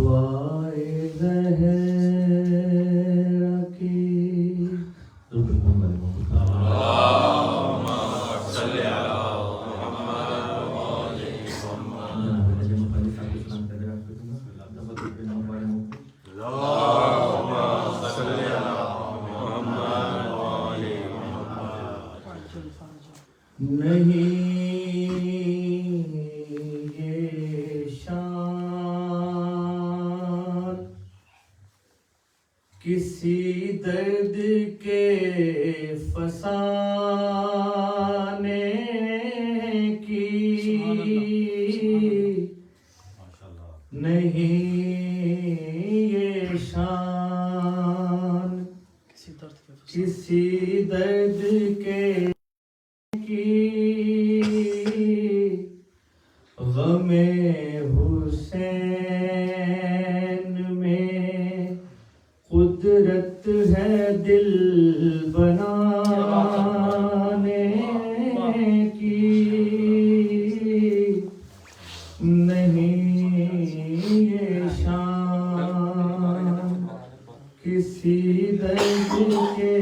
دعائے زہرا کی نہیں یہ شان کسی درد کے فسانے کی نہیں یہ شان کسی درد کے غم حسین میں قدرت ہے دل بنانے کی نہیں یہ شان کسی درد کے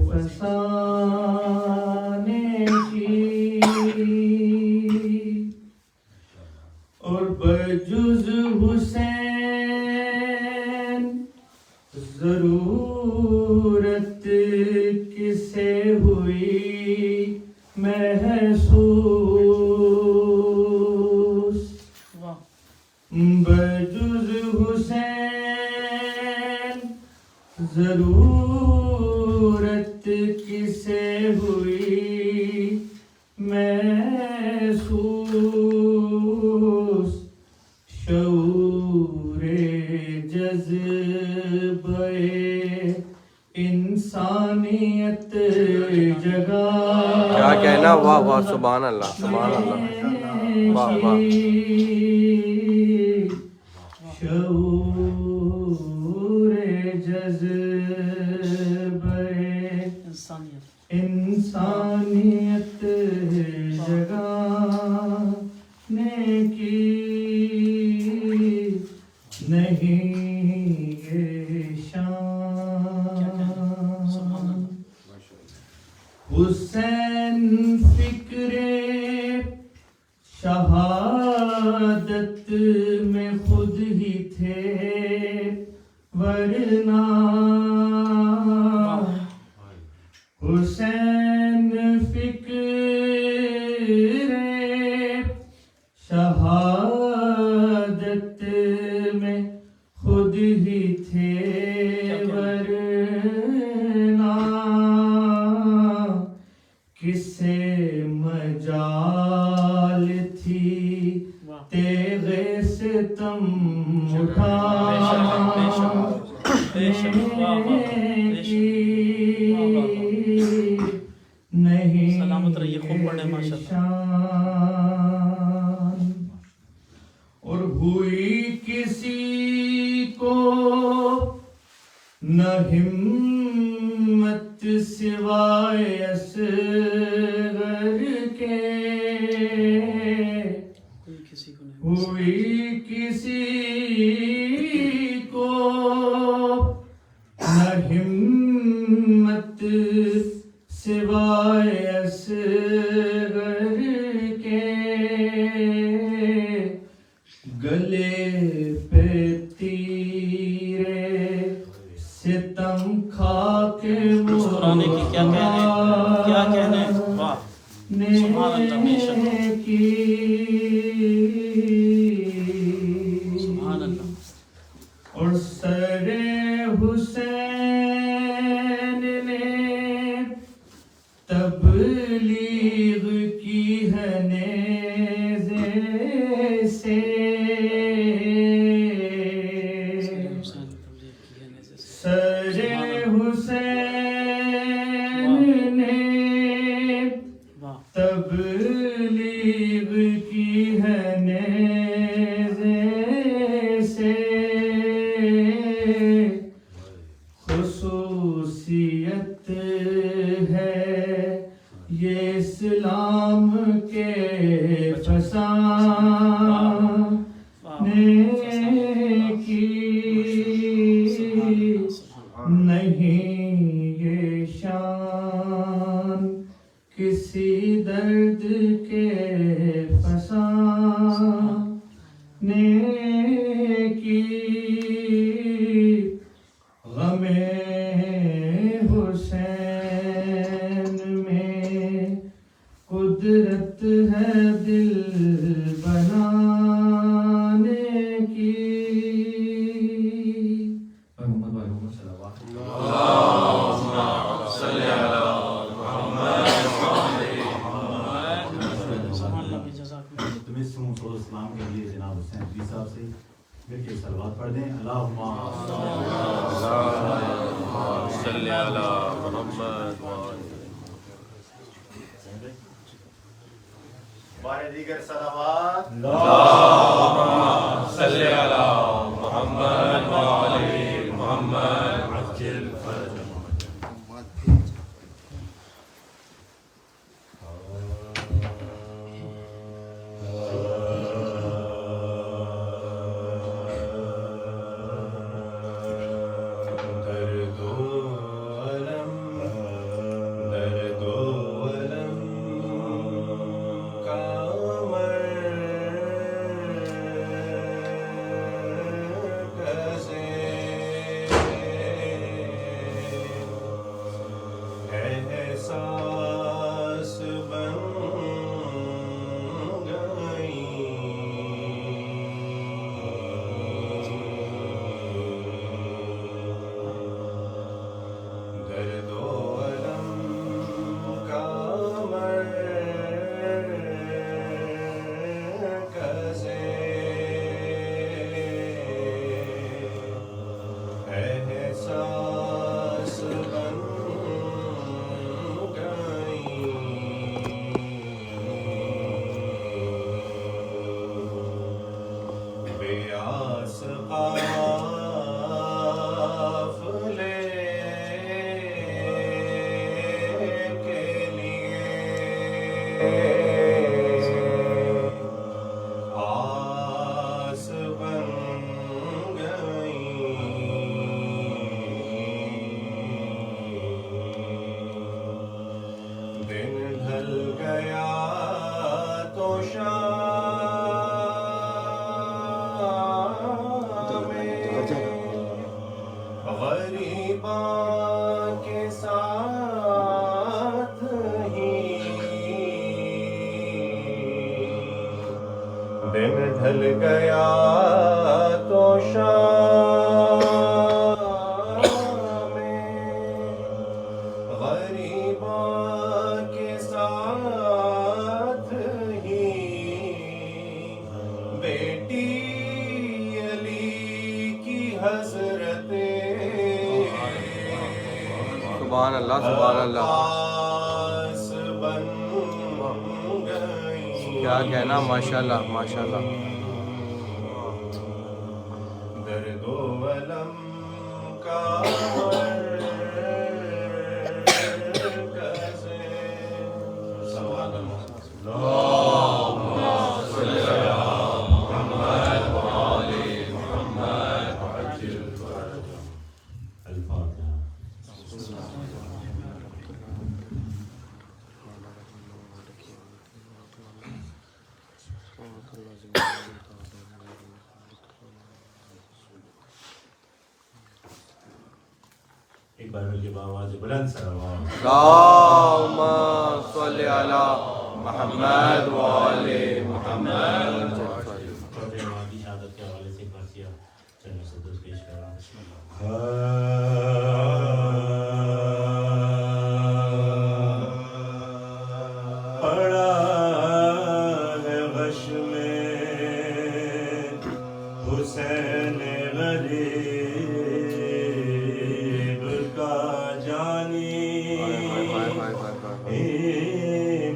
فسانے کی اور بجز حسین ضرورت کسے ہوئی محسوس بجز حسین ضرورت کسے ہوئی محسوس شعور جذبہ انسانیت جگا کیا کہنا واہ واہ سبحان اللہ سبحان اللہ واہ واہ شعور جذبہ انسانیت جگانے کی نہیں یہ شان حسین فکر شہادت میں خود ہی تھے ورنہ حسین فکر شہادت میں خود ہی تھے ورنہ کسے مجال تھی تیغ ستم اٹھانے کی نہیں سلامت رہیے خوب پڑھنے شان اور ہوئی کسی کو نہ ہمت سوائے اصغر کے ہوئی کسی کو نہ ہمت سوائے اصغر کے گلے پہ تیرے ستم کھا کے مسکرانے کی کیا کہنے واہ سبحان اللہ بے شک سبحان اللہ اور سر حسین نے تبلیغ کی ہے نیزے سے سر حسین نے تبلیغ کی غم حسین میں قدرت ہے دل بنانے کی. محمد محمد صلی اللہ اسلام کے لیے جناب حسین پیر صاحب سے مل کے صلوات پڑھ دیں. اللہم صلی علی محمد بارے دیگر صلوات. صلی علی محمد وعلی محمد عجل فرج دن ڈھل گیا تو شام میں غریباں کے ساتھ ہی بیٹی علی کی حضرت سبحان اللہ سبحان اللہ. کیا کہنا, ماشاءاللہ ماشاءاللہ. درد و علم کا مرکز سبحان اللہ. ایک بار مل کے آواز بلند صلوات. اللہم صلی علی محمد وعلی محمد. کی شہادت کے حوالے سے فارسیہ چند صدر پیش کر رہا ہوں. بسم اللہ. پڑا ہے غش میں حسین غریب کا جانی,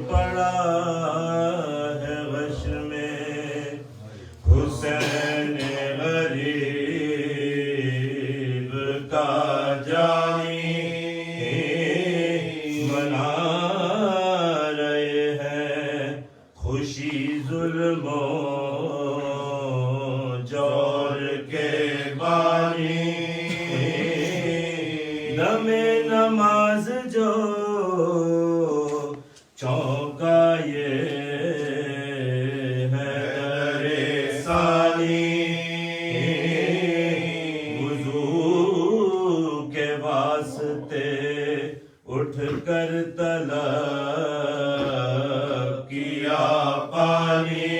پڑا ہے غش میں حسین غریب کا جانی, منا رہے ہیں خوشی ظلم و جور کے بانی, دم نماز جو چونکا یہ ہے درِ ثانی, اٹھ کر طلب کیا پانی،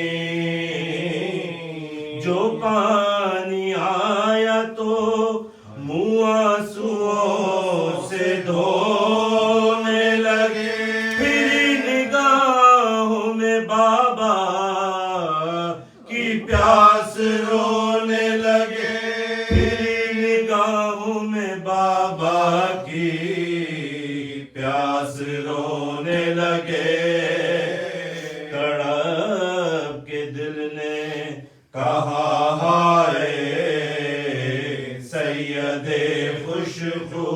جو پانی آیا تو منہ آنسوؤں سے دھونے لگے، پھر نگاہوں میں بابا کی پیاس رونے لگے، پھر نگاہوں میں بابا کی پیاس رونے لگے، تڑپ کے دل نے کہا ہائے سید خوشخو،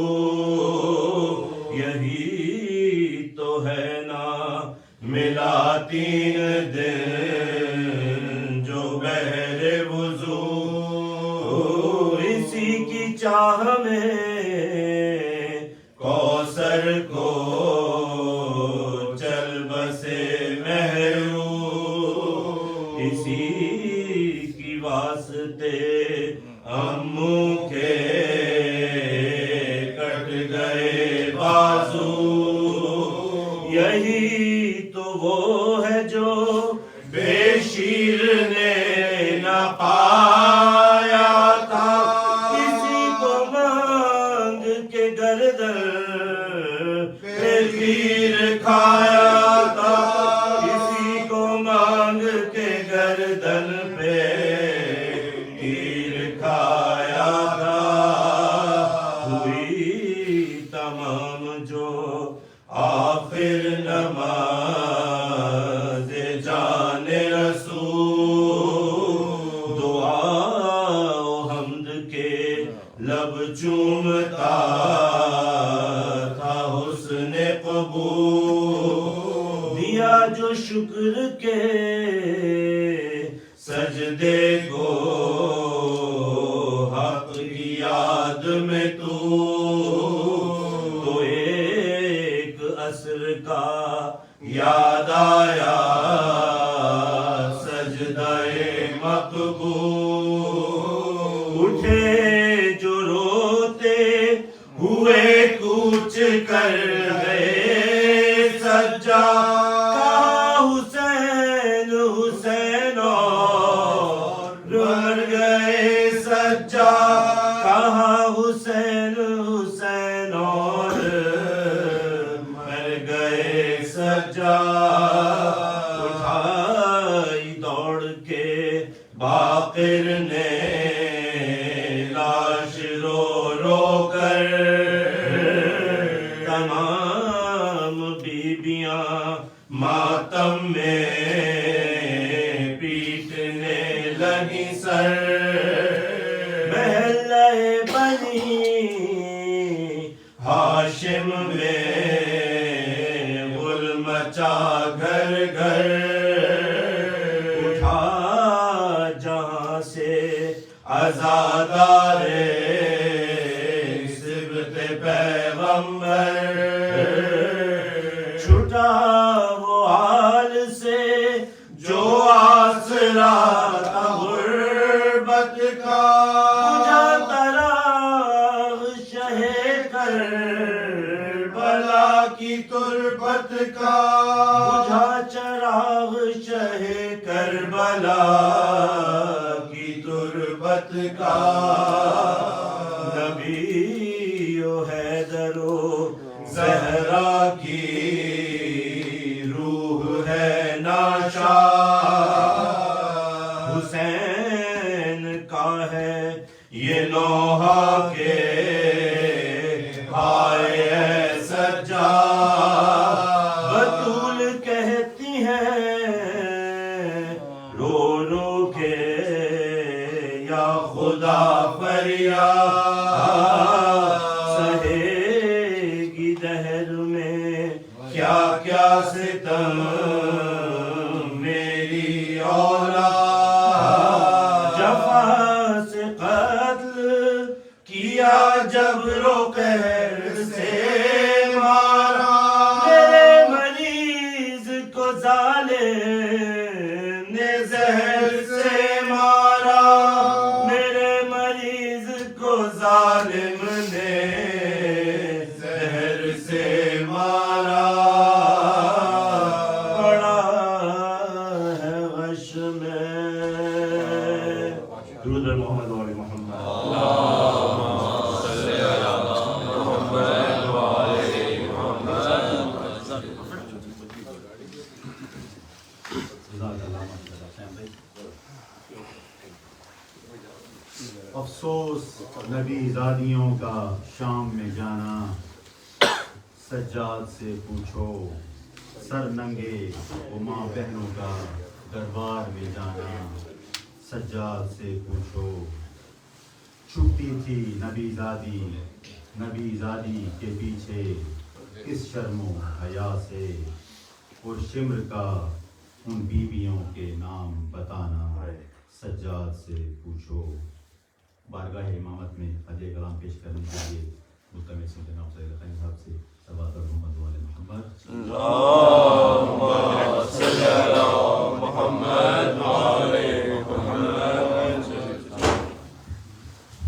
یہی تو ہے نا ملا 3 دن جو بہر وضو، اسی کی چاہ میں کوثر کو چل بسے مہرو، اسی کی واسطے امو کے کٹ گئے بازو، یہی تو وہ ہے جو بے شیر نے نہ پایا تھا، کسی کو مانگ کے گردن پہ تیر کھایا تھا، کسی کو مانگ کے گردن پہ تیر کھایا تھا، ہوئی تمام جو آخر نماز جان رسول، دعا و حمد کے لب چومتا تھا حسن قبول، دیا جو شکر کے سجدے کو حق کی یاد میں تو ایک عصر کا یاد آیا سجدہ مقبول، اٹھے جو روتے ہوئے کوچ کر گئے سجاد، کہا حسین حسین اور مر گئے سجاد، کہا حسین حسین اور مر گئے سجاد، اٹھائی دوڑ کے باقر نے لاش رو رو کر، تمام بیبیاں ماتم میں پیٹنے لگی سر، محلہ بنی ہاشم میں غل مچا گھر گھر، اٹھا جہاں سے عزادار سبط پیغمبر، چھٹا وہ حال سے جو آسرا تھا غربت کا، بجھا تراغ شہ کربلا کی تربت کا، بجھا چراغ شہ کربلا کی تربت کا، نبی و حیدر و زہرا کی روح ہے ناشاد، حسین کا ہے یہ نوحہ کے ہائے اے سجاد، بطول کہتی ہیں رو رو کے یا خدا فریاد، سہے گی دہر میں کیا کیا ستم میری اولاد، جفا سے قتل کیا جبر و قہر سے مارا، میرے مریض کو ظالم نے زہر سے مارا، میرے مریض کو ظالم نے زہر سے وآل محمد افسوس نبی زادیوں کا شام میں جانا، سجاد سے پوچھو سر ننگے وہ ماں بہنوں کا دربار میں جانا، سجاد سے پوچھو۔ چھپتی تھی نبی زادی کے پیچھے کس شرم و حیا سے، اور شمر کا ان بیویوں کے نام بتانا، سجاد سے پوچھو۔ بارگاہ امامت میں خواجہ کلام پیش کرنے کے لیے مستمع سے جناب سید خان صاحب سے صلوات اور محمد والے محمد اللہم صلی علی محمد وعلی محمد،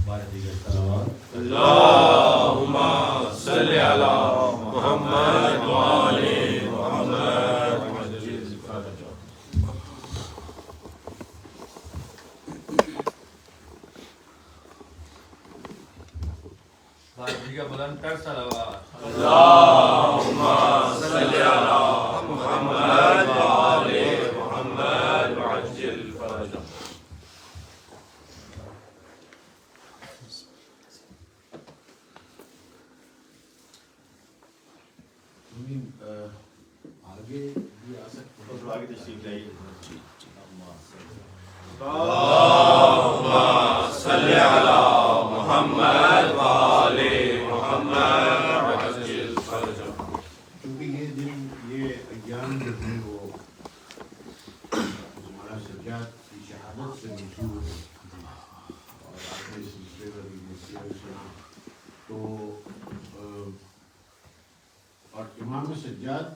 بارہ دیگر صلوات۔ اللہم صلی علی محمد وعلی محمد۔ بلند کر صلوات۔ اللہم صلی علی محمد وعلی محمد وعجل فرجہ۔ آگے بھی آ سکتے ہیں، آگے تشریف لائیے۔ اللہم صلی علی محمد وعلی محمد وعجل فرجہ۔ کیونکہ یہ دن، یہ ایام جو ہیں وہ ہمارا سجاد کی شہادت سے مشہور ہے، اور آپ نے اس سلسلے میں بھی نصیحت سنا تو اور امام سجاد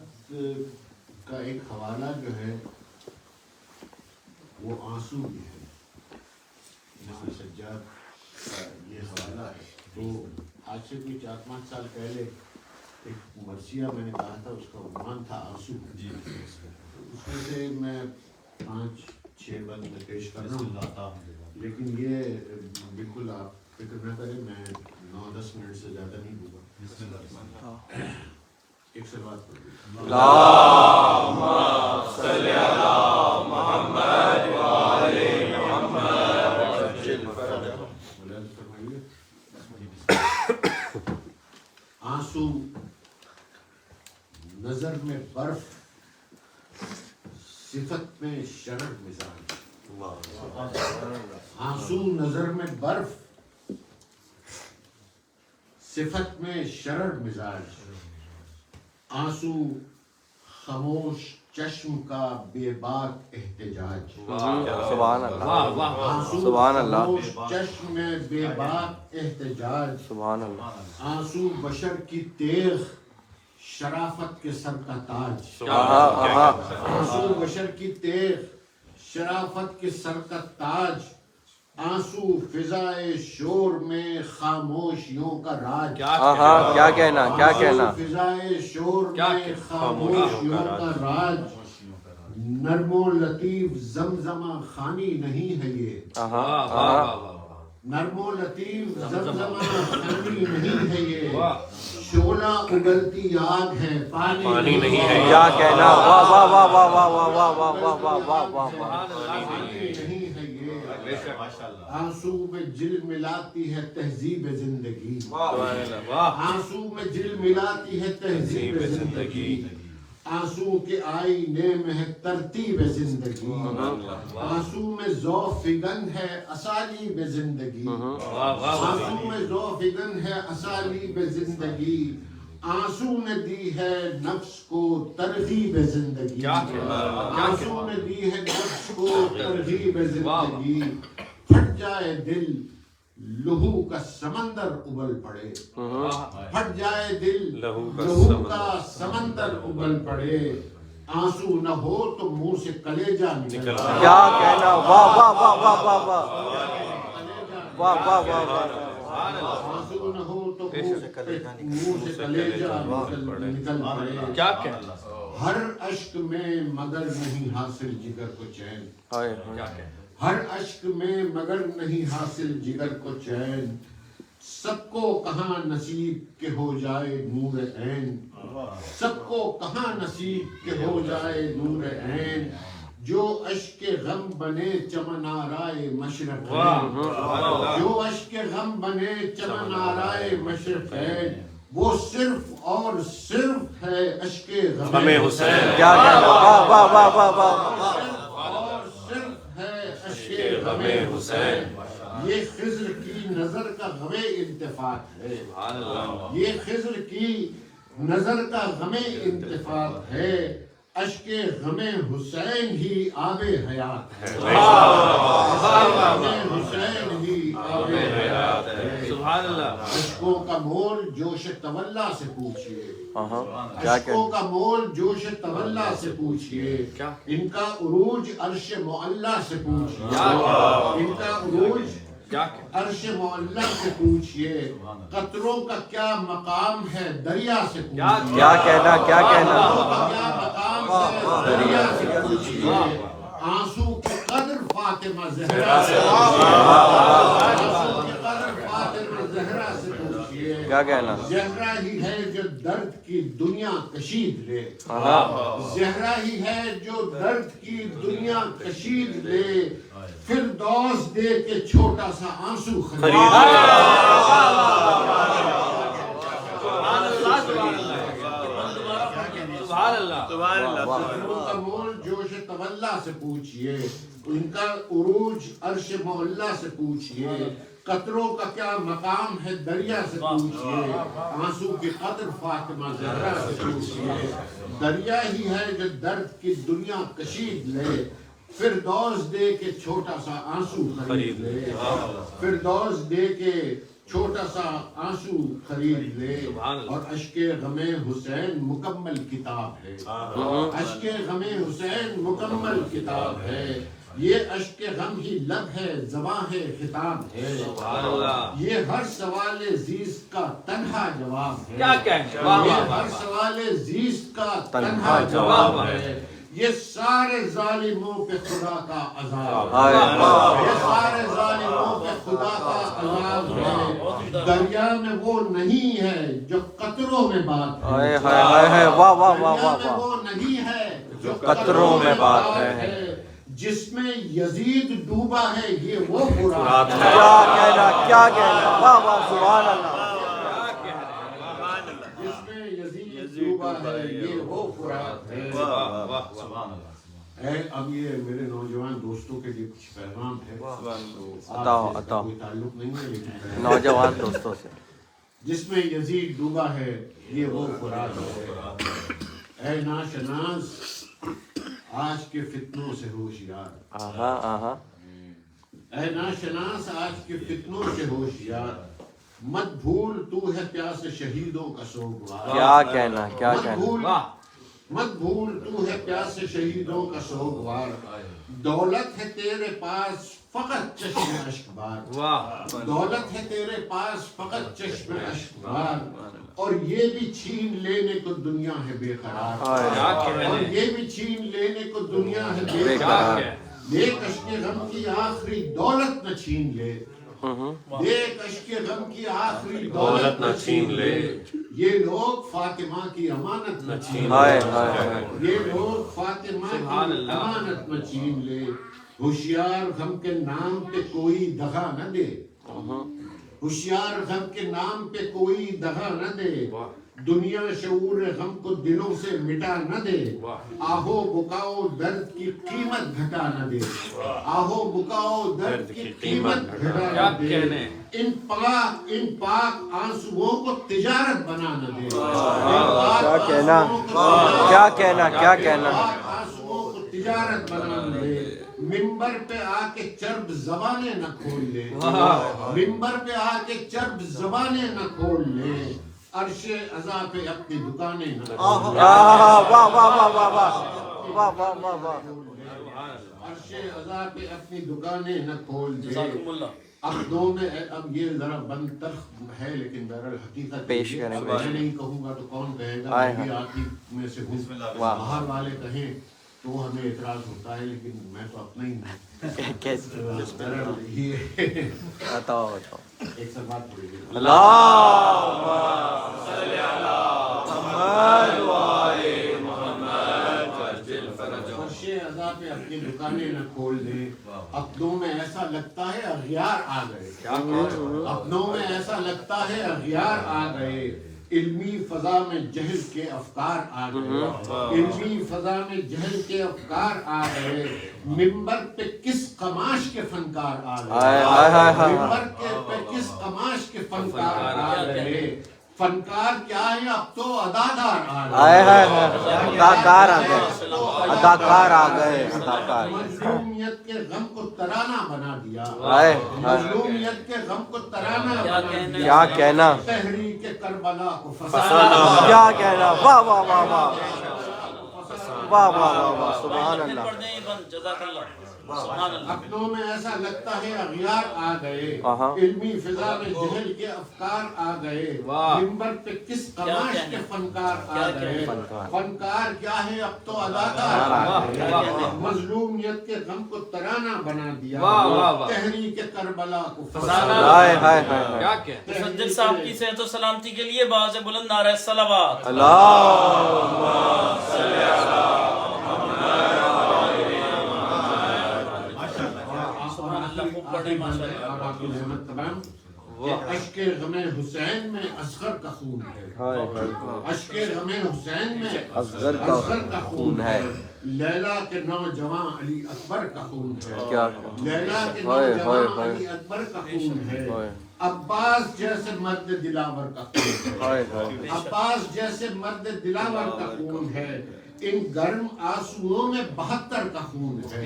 کا ایک حوالہ جو ہے وہ آنسو بھی ہے۔ امام سجاد کا یہ حوالہ ہے، تو آج سے کوئی 4-5 سال پہلے ایک مرثیہ میں نے کہا تھا، اس کا عنوان تھا آنسو۔ اس میں سے میں 5-6 بند میں پیش کر رہا ہوں، لیکن یہ بالکل آپ فکر نہ کریں، میں 9-10 منٹ سے زیادہ نہیں دوں گا۔ ایک صلوات پڑھ لیجیے۔ اللہم صلی علی محمد وعلی محمد وعجل فرجہ۔ ملازم فرمائیے۔ آنسو نظر میں برف، صفت میں شرر مزاج۔ آنسو نظر میں برف، صفت میں شرر مزاج، آنسو خاموش چشم کا بے باک احتجاج۔ سبحان اللہ، آنسو سبحان اللہ، خاموش چشم میں بے باک احتجاج، سبحان اللہ، آنسو بشر کی تیغ، شرافت کے سر کا تاج۔ آنسو بشر کی تیغ، شرافت کے سر کا تاج، آنسو فضائے شور میں خاموشیوں کا راج۔ کیا کہنا، کیا کہنا۔ آنسو فضائے شور میں خاموشیوں کا راج، نرم و لطیف زمزمہ خانی نہیں ہے یہ، نرم و لطیف زمزمہ خانی نہیں ہے یہ، شعلہ اگلتی آگ ہے پانی نہیں ہے۔ کیا کہنا، واہ واہ واہ واہ واہ واہ واہ واہ واہ واہ واہ واہ واہ۔ پانی نہیں ہے یہ، آنسو میں جل ملاتی ہے تہذیب زندگی، آنسو میں جل ملاتی ہے تہذیب زندگی، آنسو کے آئینے میں ہے ترتیب زندگی، آنسو میں ذوق فگن ہے اسالیب زندگی، آنسو میں ذوق فگن ہے اسالیب زندگی، آنسو نے دی ہے نفس کو ترغیب زندگی، آنسو نے دی ہے نفس کو ترغیب زندگی، پھٹ جائے دل لہو کا سمندر ابل پڑے، پھٹ جائے دل لہو کا سمندر ابل پڑے، آنسو نہ ہو تو منہ سے کلیجہ نکل پڑے۔ کیا کہنا، واہ واہ واہ واہ واہ واہ واہ واہ واہ واہ۔ آنسو نہ ہو تو منہ سے کلیجہ نکل پڑے، کیا کہنا، ہر اشک میں مگر نہیں حاصل جگر کو چین، ہر اشک میں مگر نہیں حاصل جگر کو چین، سب کو کہاں نصیب کہ ہو جائے نور عین، سب کو کہاں نصیب کہ ہو جائے نور عین، جو اشک غم بنے چمن آرائے مشرقین، جو اشک غم بنے چمن آرائے مشرقین، وہ صرف اور صرف ہے اشک غم حسین، کیا کہنا، واہ واہ واہ واہ واہ، صرف اور صرف ہے اشک غم حسین۔ یہ خضر کی نظر کا غم التفات ہے، یہ خضر کی نظر کا غم التفات ہے، اشک غم حسین ہی آب حیات ہے، غم حسین ہی آب حیات ہے۔ سبحان اللہ۔ اشکوں کا مول جوش تولا سے پوچھئے، کیا اشکوں کہنا، کا مول جوش تولا سے پوچھئے، ان کا عروج عرش معلا سے پوچھئے، ان کا عروج عرش معلا سے پوچھئے، قطروں کا کیا مقام ہے دریا سے پوچھئے، کیا کہنا، کیا کہنا، قطروں کا کیا مقام ہے دریا سے پوچھئے، آنسو کی قدر فاطمہ زہرا سے پوچھئے، آنسو کی قدر فاطمہ زہرا سے پوچھئے، کیا کہنا، زہرا ہی ہے جو درد کی دنیا کشید لے، زہرا ہی ہے جو درد کی دنیا کشید لے، فردوس دے کے چھوٹا سا آنسو خرید سبحان اللہ۔ قطروں کا مول جوش تولا سے پوچھئے، ان کا عروج عرش معلا سے پوچھئے، قطروں کا کیا مقام ہے دریا سے پوچھئے، آنسو کی قدر فاطمہ زہرا سے پوچھئے، دریا ہی ہے جو درد کی دنیا کشید لے، فردوس دے کے چھوٹا سا آنسو خرید لے، فردوس دے کے چھوٹا سا آنسو خرید لے، اور اشک غم حسین مکمل کتاب ہے، اشک غم حسین مکمل کتاب ہے، یہ اشک غم ہی لب ہے زباں ہے خطاب ہے، یہ ہر سوال زیست کا تنہا جواب ہے، کیا کہنا، یہ ہر سوال زیست کا تنہا جواب ہے، یہ سارے ظالموں پہ خدا کا عذاب ہے، یہ سارے ظالموں پہ خدا کا عذاب ہے، دریا میں وہ نہیں ہے جو قطروں میں بات ہے، واہ واہ واہ دریا میں واہ، وہ نہیں ہے جو قطروں میں بات ہے، جس میں یزید ڈوبا ہے یہ وہ فرات ہے، کیا کہنا، کیا کہنا، واہ واہ، سبحان اللہ، جس میں یزید ڈوبا ہے یہ وہ فرات ہے۔ اب یہ میرے نوجوان دوستوں کے لیے کچھ پیغام ہے، عطا عطا، کوئی تعلق نہیں ہے لیکن نوجوان دوستوں سے، جس میں یزید ڈوبا ہے یہ وہ فرات ہے، اے ناشناس آج کے فتنوں سے ہوشیار، آہا آہا، اے ناشناس آج کے فتنوں سے ہوشیار، مت بھول تو ہے پیاس شہیدوں کا سوگوار، کیا کہنا، کیا کہنا، مت بھول تو ہے پیاس شہیدوں کا سوگوار، دولت ہے تیرے پاس فقط چشم اشک بار، دولت ہے تیرے پاس فقط چشم اشک بار، اور یہ بھی چھین لینے کو دنیا ہے بے قرار، اور یہ بھی چھین لینے کو دنیا ہے بے قرار، دیکھ اشک غم کی آخری دولت نہ چھین لے، دیکھ اشک غم کی آخری دولت نہ چھین لے، یہ لوگ فاطمہ کی امانت نہ چھین لے، یہ لوگ فاطمہ کی امانت نہ چھین لے، ہوشیار غم کے نام پہ کوئی دغا نہ دے، ہوشیار غم کے نام پہ کوئی دغا نہ دے، دنیا شعور غم کو دلوں سے مٹا نہ دے، آہو بکاؤ درد کی قیمت گھٹا نہ دے، آہو بکاؤ درد کی قیمت گھٹا نہ دے، ان پاک آنسوؤں کو تجارت بنا نہ دے، کیا کہنا، کیا کہنا، کیا کہنا، آنسوؤں کو تجارت بنا نہ دے، منبر پہ آ کے چرب زبانیں نہ کھول لے، منبر پہ آ کے چرب زبانیں نہ کھول لے، عرش عزا پہ اپنی دکانیں نہ کھول لے، واہ واہ واہ واہ واہ واہ واہ واہ واہ، عرش عزا پہ اپنی دکانیں نہ کھول دے، اب دو میں اب یہ ذرا بند تلخ ہے لیکن بہرحال حقیقت پیش کریں گے، میں نہیں کہوں گا تو کون کہے گا، میں بھی آپ ہی میں سے ہوں، باہر والے کہیں تو ہمیں اعتراض ہوتا ہے، لیکن میں تو اپنا ہی ہوں. کیسے یہ بتاؤ بتاؤ. ایک سب بات پڑے گی. اللہم فرش اضاء پہ اپنی دکانیں نہ کھول دیں. اپنوں میں ایسا لگتا ہے اغیار آ گئے. اپنوں میں ایسا لگتا ہے اغیار آ گئے. علمی فضا میں جہل کے افکار آ گئے. علمی فضا میں جہل کے افکار آ گئے. ممبر پہ کس قماش کے فنکار آ گئے. ممبر پہ کس قماش کے فنکار آ گئے. فنکار کیا ہے، اب تو اداکار آ گئے. اداکار آ گئے. اداکار آ گئے. اداکار. مظلومیت کے غم کو ترانہ بنا دیا. مظلومیت کے غم کو ترانہ بنا دیا. کیا کہنا. تحریک کربلا کو فسانہ. کیا کہنا. واہ واہ واہ واہ واہ واہ واہ. سبحان اللہ. اپنوں میں ایسا لگتا ہے اغیار آ گئے. علمی فضا میں جہل کے افکار آ گئے. ممبر پہ کس قماش کے فنکار آ گئے. فنکار کیا ہے، اب تو اداکار آ گئے. مظلومیت کے غم کو ترانہ بنا دیا. تحریک کربلا کو فسانہ. مصدق صاحب کی صحت و سلامتی کے لیے باز بلند نعرہ صلوات. اللہم صلی اشک غم حسین میں اصغر کا خون ہے. اشک غم حسین میں اصغر کا خون ہے. لیلا کے نوجوان علی اکبر کا خون ہے. لیلا کے نوجوان علی اکبر کا خون ہے. عباس جیسے مرد دلاور کا خون ہے. عباس جیسے مرد دلاور کا خون ہے. ان گرم آنسوؤں میں 72 کا خون ہے.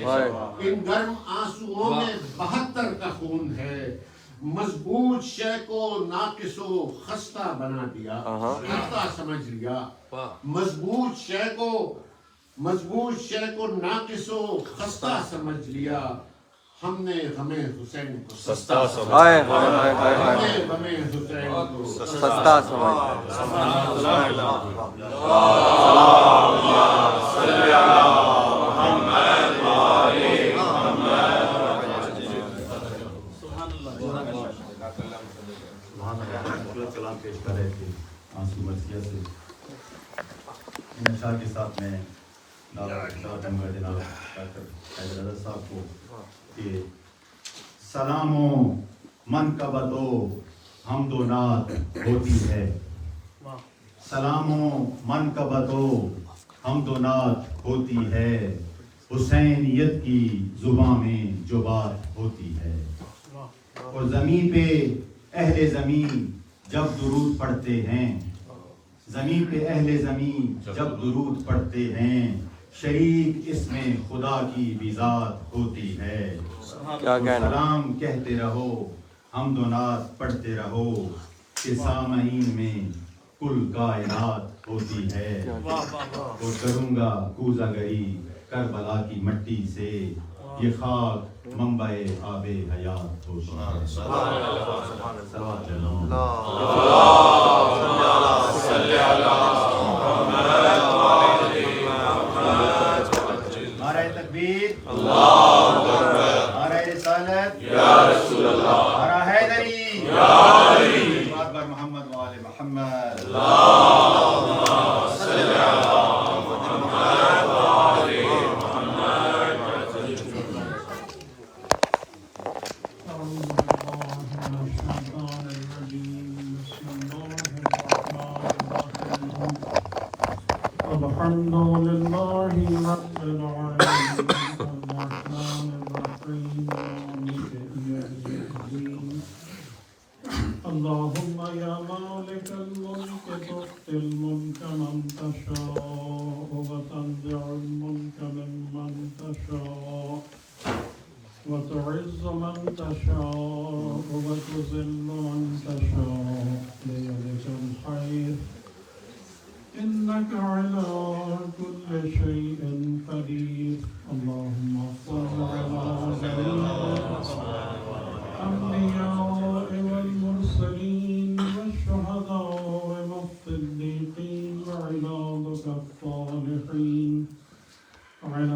ان گرم آنسوؤں میں 72 کا خون ہے. مضبوط شے کو ناقص و خستہ بنا دیا. خستہ سمجھ لیا. مضبوط شے کو ناقص و خستہ سمجھ لیا. ہم نے غم حسین کو سستا سمجھا. ہم نے غم حسین کو سستا سمجھا. کلام پیش کر رہے تھے آنسو مرثیہ سے. نشا کے ساتھ میں جناب ڈاکٹر حیدر صاحب کو کہ سلام و منقبت و حمد و نعت ہوتی ہے. سلام و منقبت و حمد و نعت ہوتی ہے. حسینیت کی زبان میں جو بات ہوتی ہے. اور زمین پہ اہل زمین جب درود پڑھتے ہیں. زمین پہ اہل زمین جب درود پڑھتے ہیں. شریک اس میں خدا کی بھی ذات ہوتی ہے. سلام کہتے رہو، حمد و نعت پڑھتے رہو، کہ سامعین میں کل کائنات ہوتی ہے. اور کروں گا کوزہ گری کربلا کی مٹی سے، یہ خاک منبع آب حیات ہوتی ہے. نعرہ تکبیر، نعرہ رسالت، نعرہ حیدری، بات بر محمد و آل محمد. الحمد لله رب العالمين الرحمن الرحيم مالك يوم الدين. اللهم يا مالك الملك تؤتي الملك من تشاء وتنزع الملك ممن تشاء وتعز من تشاء وتذل من تشاء بيدك الخير إنك على كل شيء قدير. اللهم صل على سيدنا الأنبياء والمرسلين والشهداء والصديقين وعبادك الصالحين وعلى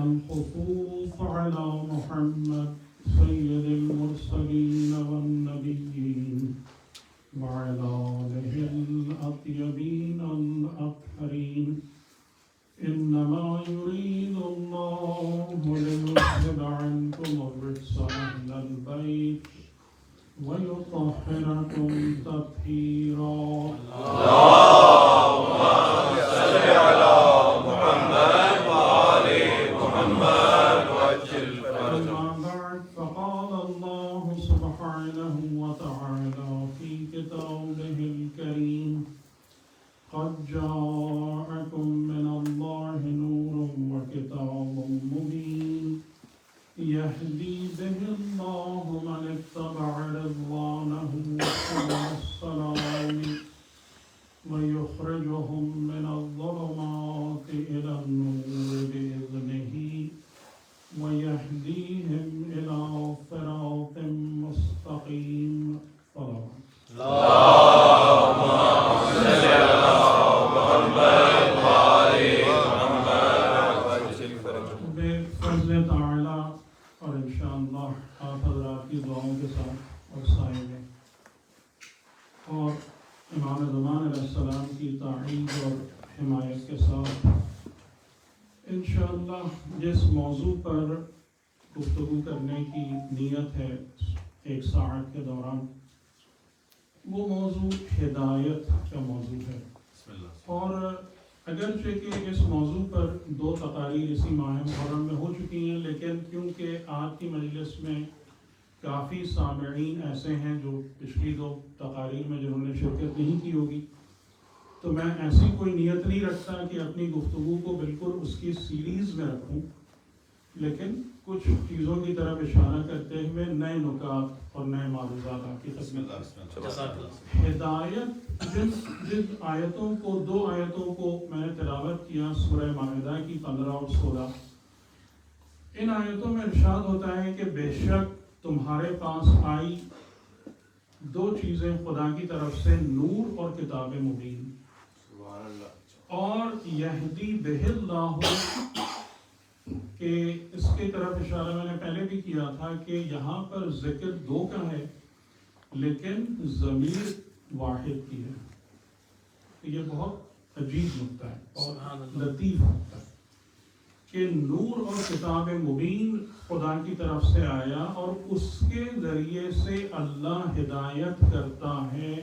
وعلى آله الأطيبين الأطهرين إنما يريد الله ليذهب عنكم الرجس أهل البيت ويطهركم تطهيرا. فقال الله سبحانه وتعالى في كتابه الكريم قد جاءكم من الله نور وكتاب مبين يهدي به الله من اتبع رضوانه سبل السلام ويخرجهم من الظلمات إلى النور بإذنه ويهديهم إلى صراط مستقيم. بفضل تعالی اور انشاءاللہ آپ حضرات کی دعاؤں کے ساتھ اور سائے میں اور امام زمان علیہ السلام کی تعریف اور حمایت کے ساتھ انشاءاللہ جس موضوع پر گفتگو کرنے کی نیت ہے ایک ساعت کے دوران وہ موضوع ہدایت کا موضوع ہے. اور اگرچہ کہ اس موضوع پر 2 تقاریر اسی ماہ محرم میں ہو چکی ہیں، لیکن کیونکہ آج کی مجلس میں کافی سامعین ایسے ہیں جو پچھلی 2 تقاریر میں جنہوں نے شرکت نہیں کی ہوگی، تو میں ایسی کوئی نیت نہیں رکھتا کہ اپنی گفتگو کو بالکل اس کی سیریز میں رکھوں، لیکن کچھ چیزوں کی طرف اشارہ کرتے ہوئے نئے نکات اور نئے معروضات آپ کی خدمت. ہدایت جن آیتوں کو 2 آیتوں کو میں نے تلاوت کیا سورہ مائدہ کی 15 اور 16، ان آیتوں میں ارشاد ہوتا ہے کہ بے شک تمہارے پاس آئی 2 چیزیں خدا کی طرف سے، نور اور کتاب مبین، اور یہدی بہ اللہ، کہ اس کی طرف اشارہ میں نے پہلے بھی کیا تھا کہ یہاں پر ذکر 2 کا ہے لیکن ضمیر واحد کی ہے. یہ بہت عجیب نکتہ ہے اور لطیف نکتہ ہے کہ نور اور کتاب مبین خدا کی طرف سے آیا اور اس کے ذریعے سے اللہ ہدایت کرتا ہے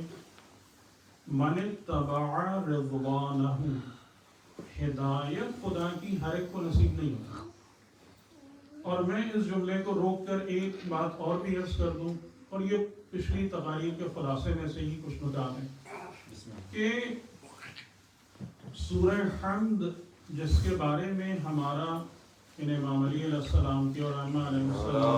من اتبع رضوانہ. ہدایت خدا کی ہر ایک کو نصیب نہیں ہوتی. اور میں اس جملے کو روک کر ایک بات اور بھی عرض کر دوں، اور یہ پچھلی تقاریر کے خلاصے میں سے ہی کچھ نکات ہیں کہ سورہ حمد جس کے بارے میں ہمارا امام علی علیہ السلام کی اور ائمہ علیہ السلام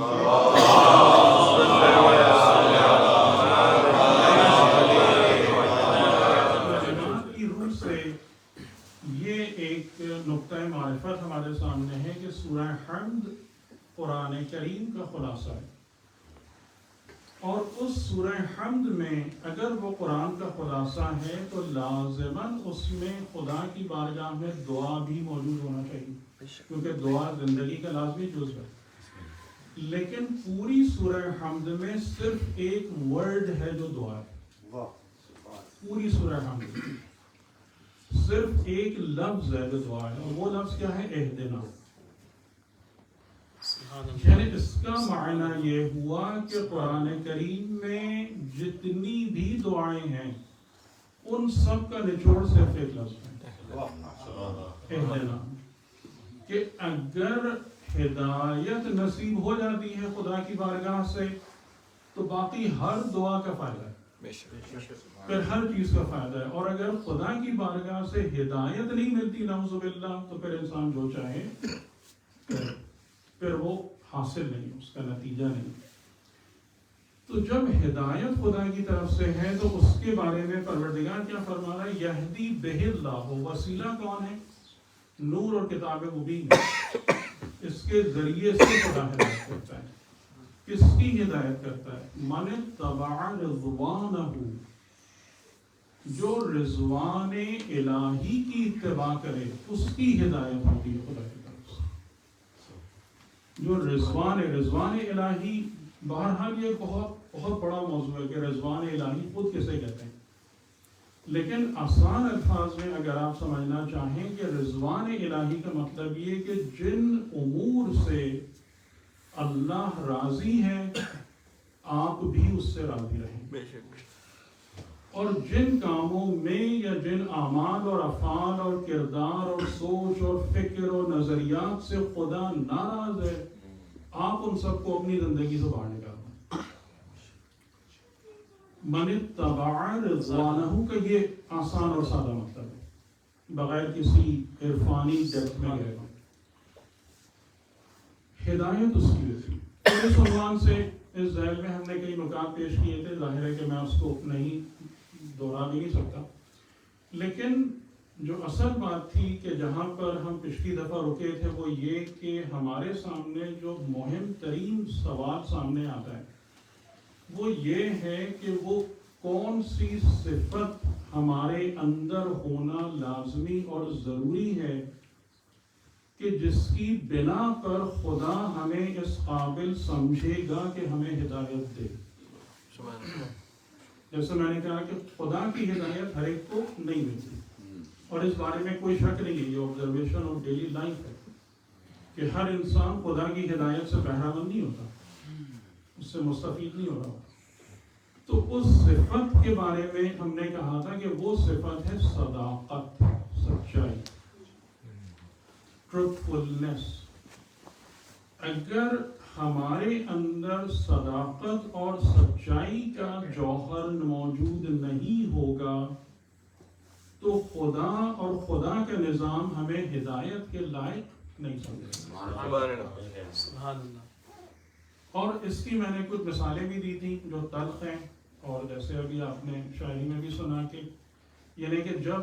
کی روح سے یہ ایک نقطۂ معرفت ہمارے سامنے ہے کہ سورہ حمد قرآن کریم کا خلاصہ ہے، اور اس سورہ حمد میں اگر وہ قرآن کا خلاصہ ہے تو لازماً اس میں خدا کی بارگاہ میں دعا بھی موجود ہونا چاہیے، کیونکہ دعا زندگی کا لازمی جزو ہے. لیکن پوری سورہ حمد میں صرف ایک ورڈ ہے جو دعا ہے. پوری سورہ حمد صرف ایک لفظ ہے جو دعا ہے، اور وہ لفظ کیا ہے؟ اہدنا. یعنی اس کا معنی یہ ہوا کہ قرآن کریم میں جتنی بھی دعائیں ہیں ان سب کا نچوڑ صرف ایک لفظ ہے، اہدنا. کہ اگر ہدایت نصیب ہو جاتی ہے خدا کی بارگاہ سے تو باقی ہر دعا کا فائدہ ہے، پھر ہر چیز کا فائدہ ہے. اور اگر خدا کی بارگاہ سے ہدایت نہیں ملتی نعوذ باللہ تو پھر انسان جو چاہے پھر وہ حاصل نہیں، اس کا نتیجہ نہیں. تو جب ہدایت خدا کی طرف سے ہے تو اس کے بارے میں پروردگار کیا فرما رہا ہے؟ یہدی بہ اللہ. وسیلہ کون ہے؟ نور اور کتاب مبین. اس کے ذریعے سے خدا ہدایت کرتا ہے. کس کی ہدایت کرتا ہے؟ من اتبع رضوانہ، جو رضوان الہی کی اتباع کرے اس کی ہدایت ہوتی ہے خدا کی طرف سے. جو رضوان الہی، بہرحال یہ بہت بہت بڑا موضوع ہے کہ رضوان الہی خود کسے کہتے ہیں، لیکن آسان الفاظ میں اگر آپ سمجھنا چاہیں کہ رضوان الہی کا مطلب یہ کہ جن امور سے اللہ راضی ہے آپ بھی اس سے راضی رہیں، اور جن کاموں میں یا جن اعمال اور افعال اور کردار اور سوچ اور فکر اور نظریات سے خدا ناراض ہے آپ ان سب کو اپنی زندگی سے باہر نکالیں۔ من اتبع رضوانہ کا یہ آسان اور سادہ مطلب ہے، بغیر کسی عرفانی ڈیپتھ میں گئے گا۔ ہدایت اس کی ہوتی ہے۔ اس عنوان سے اس ذیل میں ہم نے کئی نکات پیش کیے تھے، ظاہر ہے کہ میں اس کو نہیں دوہرا بھی نہیں سکتا، لیکن جو اصل بات تھی کہ جہاں پر ہم پچھلی دفعہ رکے تھے وہ یہ کہ ہمارے سامنے جو مہم ترین سوال سامنے آتا ہے وہ یہ ہے کہ وہ کون سی صفت ہمارے اندر ہونا لازمی اور ضروری ہے کہ جس کی بنا پر خدا ہمیں اس قابل سمجھے گا کہ ہمیں ہدایت دے۔ جیسے میں نے کہا کہ خدا کی ہدایت ہر ایک کو نہیں ملتی، اور اس بارے میں کوئی شک نہیں ہے، یہ آبزرویشن آف ڈیلی لائف ہے کہ ہر انسان خدا کی ہدایت سے بہرہ مند نہیں ہوتا، اس سے مستفید نہیں ہو رہا۔ تو اس صفت کے بارے میں ہم نے کہا تھا کہ وہ صفت ہے صداقت، سچائی، ٹروتھفلنس۔ اگر ہمارے اندر صداقت اور سچائی کا جوہر موجود نہیں ہوگا تو خدا اور خدا کا نظام ہمیں ہدایت کے لائق نہیں سمجھے۔ اور اس کی میں نے کچھ مثالیں بھی دی تھیں جو تلخ ہیں، اور جیسے ابھی آپ نے شاعری میں بھی سنا کہ یعنی کہ جب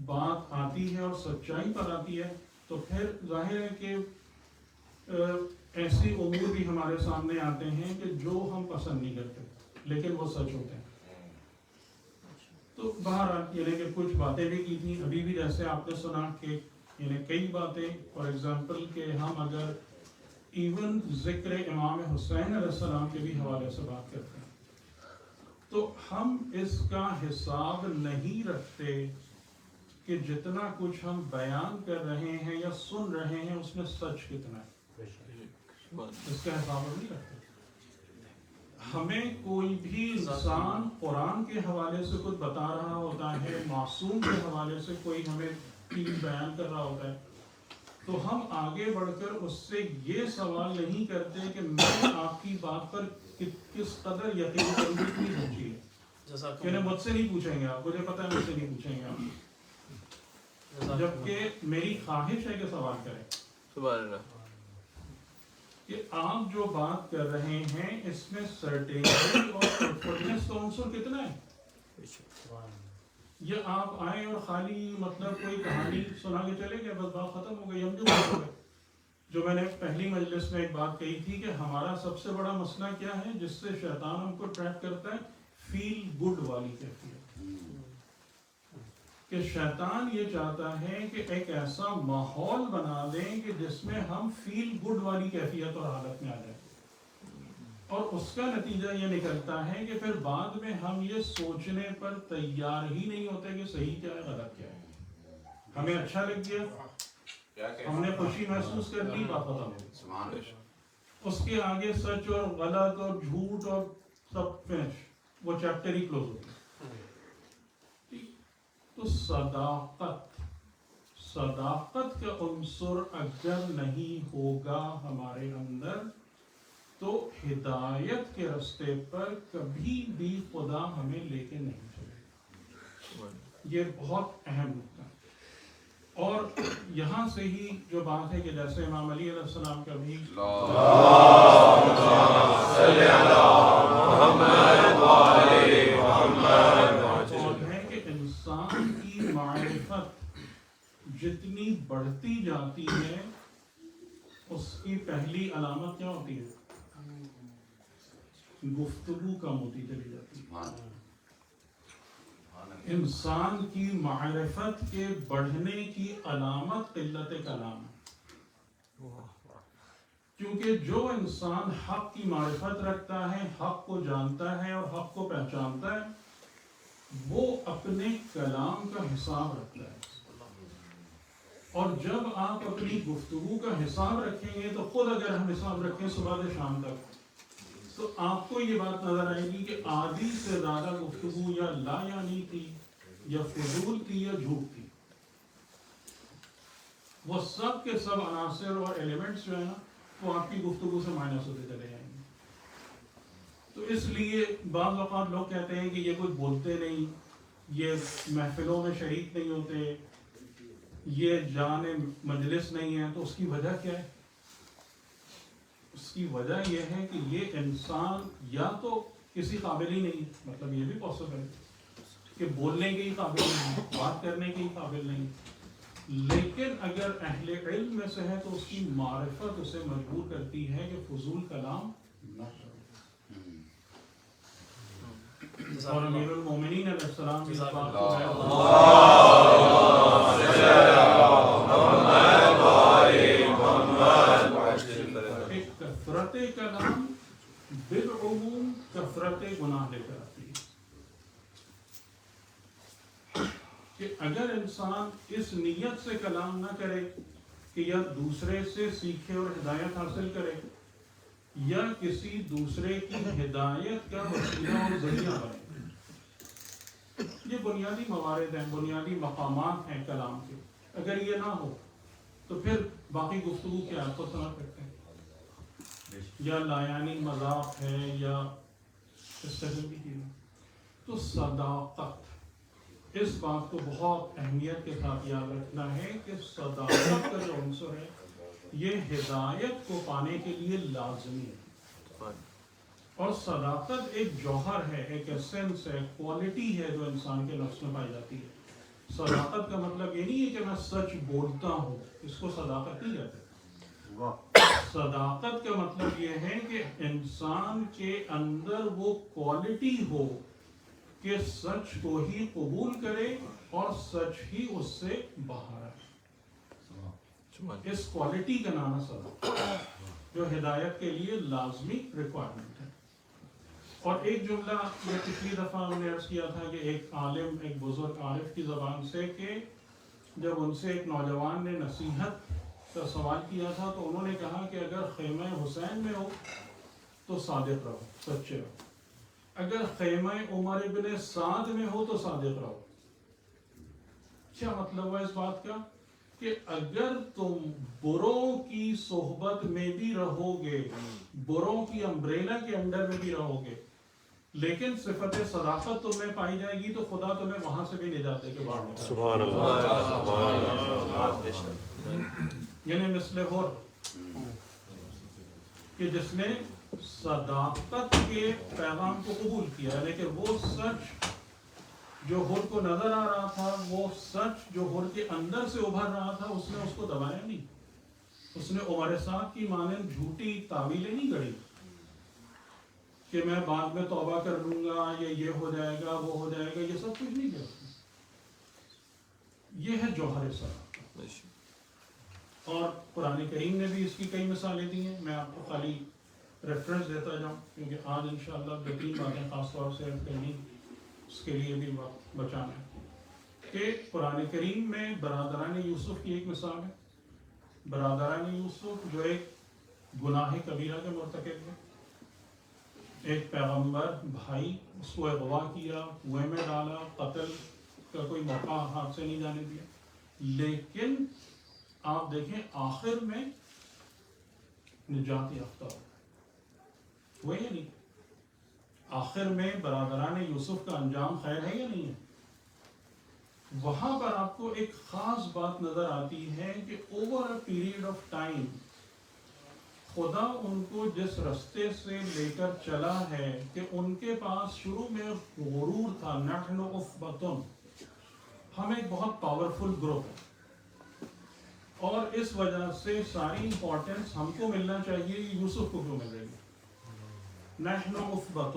بات آتی ہے اور سچائی پر آتی ہے تو پھر ظاہر ہے کہ ایسی امور بھی ہمارے سامنے آتے ہیں کہ جو ہم پسند نہیں کرتے لیکن وہ سچ ہوتے ہیں۔ تو بہرحال یعنی کہ کچھ باتیں بھی کی تھیں، ابھی بھی جیسے آپ نے سنا کہ یعنی کئی باتیں، فار ایگزامپل کہ ہم اگر ایون ذکر امام حسین علیہ السلام کے بھی حوالے سے بات کرتے ہیں تو ہم اس کا حساب نہیں رکھتے کہ جتنا کچھ ہم بیان کر رہے ہیں یا سن رہے ہیں اس میں سچ کتنا ہے، اس کا حساب ہم نہیں رکھتے۔ ہمیں کوئی بھی انسان قرآن کے حوالے سے کچھ بتا رہا ہوتا ہے، معصوم کے حوالے سے کوئی ہمیں چیز بیان کر رہا ہوتا ہے تو ہم آگے بڑھ کر اس سے یہ سوال نہیں کرتے کہ میں آپ کی بات پر کس قدر یقین کروں گی، کتنی سچی ہے، کہ مجھ سے نہیں پوچھیں گے آپ، مجھے پتا ہے مجھ سے نہیں پوچھیں گے آپ، جبکہ میری خواہش ہے کہ سوال کریں۔ سبحان اللہ۔ کہ آپ جو بات کر رہے ہیں اس میں سرٹینٹی اور پرفیکٹنس کا عنصر کتنا ہے؟ یا آپ آئیں اور خالی مطلب کوئی کہانی سنا کے چلے گئے، بس بات ختم ہو گئی، ہم جو بات ہو گئے۔ جو میں نے پہلی مجلس میں ایک بات کہی تھی کہ ہمارا سب سے بڑا مسئلہ کیا ہے جس سے شیطان ہم کو ٹریپ کرتا ہے، فیل گڈ والی کیفیت، کہ شیطان یہ چاہتا ہے کہ ایک ایسا ماحول بنا دیں کہ جس میں ہم فیل گڈ والی کیفیت اور حالت میں آ جائیں، اور اس کا نتیجہ یہ نکلتا ہے کہ پھر بعد میں ہم یہ سوچنے پر تیار ہی نہیں ہوتے کہ صحیح کیا ہے غلط کیا ہے۔ ہمیں اچھا لگ گیا، ہم نے خوشی محسوس کر لی، بات ختم ہو گئی، اس کے آگے سچ اور غلط اور جھوٹ اور سب فنش، وہ چیپٹر ہی کلوز ہوتا ہے۔ تو صداقت کا عنصر اگر نہیں ہوگا ہمارے اندر تو ہدایت کے راستے پر کبھی بھی خدا ہمیں لے کے نہیں چلے۔ یہ بہت اہم نکتہ ہے، اور یہاں سے ہی جو بات ہے کہ جیسے امام علی علیہ السلام کا بھی انسان کی معرفت جتنی بڑھتی جاتی ہے اس کی پہلی علامت کیا ہوتی ہے؟ گفتگو کم ہوتی چلی جاتی ہے۔ انسان کی معرفت کے بڑھنے کی علامت قلت کلام ہے۔ کیونکہ جو انسان حق کی معرفت رکھتا ہے، حق کو جانتا ہے اور حق کو پہچانتا ہے، وہ اپنے کلام کا حساب رکھتا ہے. اور جب آپ اپنی گفتگو کا حساب رکھیں گے تو خود اگر ہم حساب رکھیں صبح سے شام تک تو آپ کو یہ بات نظر آئے گی کہ آدھی سے زیادہ گفتگو یا لا یعنی تھی یا فضول تھی یا جھوٹ تھی. وہ سب کے سب عناصر اور ایلیمنٹس جو ہے نا وہ آپ کی گفتگو سے مائنس ہوتے چلے جائیں گے. تو اس لیے بعض اوقات لوگ کہتے ہیں کہ یہ کچھ بولتے نہیں، یہ محفلوں میں شریک نہیں ہوتے، یہ جان مجلس نہیں ہے. تو اس کی وجہ کیا ہے؟ اس کی وجہ یہ ہے کہ یہ انسان یا تو کسی قابل ہی نہیں، مطلب یہ بھی پاسبل ہے کہ بولنے کے ہی قابل نہیں، بات کرنے کے ہی قابل نہیں. لیکن اگر اہل علم میں سے ہے تو اس کی معرفت اسے مجبور کرتی ہے کہ فضول کلام نہ کرو. اور امیر المومنین علیہ السلام اس بات کو کثرت کلام بالعموم کثرت گناہ لے کر آتی ہے. کہ اگر انسان اس نیت سے کلام نہ کرے کہ یا دوسرے سے سیکھے اور ہدایت حاصل کرے یا کسی دوسرے کی ہدایت کا وسیلہ اور ذریعہ بنے، یہ بنیادی موارد ہیں، بنیادی مقامات ہیں کلام کے. اگر یہ نہ ہو تو پھر باقی گفتگو کیا آپ کو سمجھ سکتے ہیں، یا لایانی مذاق ہے یا اس طرح کی چیزیں. تو صداقت، اس بات کو بہت اہمیت کے ساتھ یاد رکھنا ہے کہ صداقت کا جو عنصر ہے یہ ہدایت کو پانے کے لیے لازمی ہے. اور صداقت ایک جوہر ہے، ایک ایسنس ہے، کوالٹی ہے جو انسان کے نفس میں پائی جاتی ہے. صداقت کا مطلب یہ نہیں ہے کہ میں سچ بولتا ہوں، اس کو صداقت نہیں کہتے. صداقت کا مطلب یہ ہے کہ انسان کے اندر وہ کوالٹی ہو کہ سچ کو ہی قبول کرے اور سچ ہی اس سے باہر آئے. اس کوالٹی کا نام ہے صداقت، جو ہدایت کے لیے لازمی ریکوائرمنٹ ہے. اور ایک جملہ میں پچھلی دفعہ ہم نے عرض کیا تھا کہ ایک عالم، ایک بزرگ عارف کی زبان سے، کہ جب ان سے ایک نوجوان نے نصیحت کا سوال کیا تھا تو انہوں نے کہا کہ اگر خیمہ حسین میں ہو تو صادق رہو، سچے رہو. اگر خیمہ عمر ابن سعد میں ہو تو صادق رہو. کیا مطلب ہوا اس بات کا؟ کہ اگر تم بروں کی صحبت میں بھی رہو گے، بروں کی امبریلا کے انڈر میں بھی رہو گے، لیکن صفت صداقت تمہیں پائی جائے گی تو خدا تمہیں وہاں سے بھی نجات دے کے باہر نکالے. سبحان اللہ. یعنی مثل ہور کہ جس نے صداقت کے پیغام کو قبول کیا، یعنی کہ وہ سچ جو ہر کو نظر آ رہا تھا، وہ سچ جو ہر کے اندر سے ابھر رہا تھا، اس نے اس کو دبایا نہیں. اس نے عمر صاحب کی مانند جھوٹی تعویلیں نہیں گڑھی کہ میں بعد میں توبہ کر لوں گا یا یہ ہو جائے گا وہ ہو جائے گا، یہ سب کچھ نہیں کیا. یہ ہے جوہر صداقت. اور قرآن کریم نے بھی اس کی کئی مثالیں دی ہیں. میں آپ کو خالی ریفرنس دیتا جاؤں کیونکہ آج انشاءاللہ دو تین باتیں خاص طور سے کرنی، اس کے لیے بھی وقت بچانا ہے. کہ قرآن کریم میں برادران یوسف کی ایک مثال ہے. برادران یوسف جو ایک گناہ کبیرہ کے مرتکب ہیں. ایک پیغمبر بھائی، اس کو اغوا کیا، کنویں میں ڈالا، قتل کا کوئی موقع ہاتھ سے نہیں جانے دیا. لیکن آپ دیکھیں آخر میں نجات یافتہ ہوئے یا نہیں؟ آخر میں برادران یوسف کا انجام خیر ہے یا نہیں ہے؟ وہاں پر آپ کو ایک خاص بات نظر آتی ہے کہ over a period of time خدا ان کو جس رستے سے لے کر چلا ہے کہ ان کے پاس شروع میں غرور تھا، نحن عصبۃ، ہم ایک بہت پاورفل گروپ ہے اور اس وجہ سے ساری امپورٹنس ہم کو ملنا چاہیے، یوسف کو کیوں مل رہی ہے؟ نحن عصبۃ.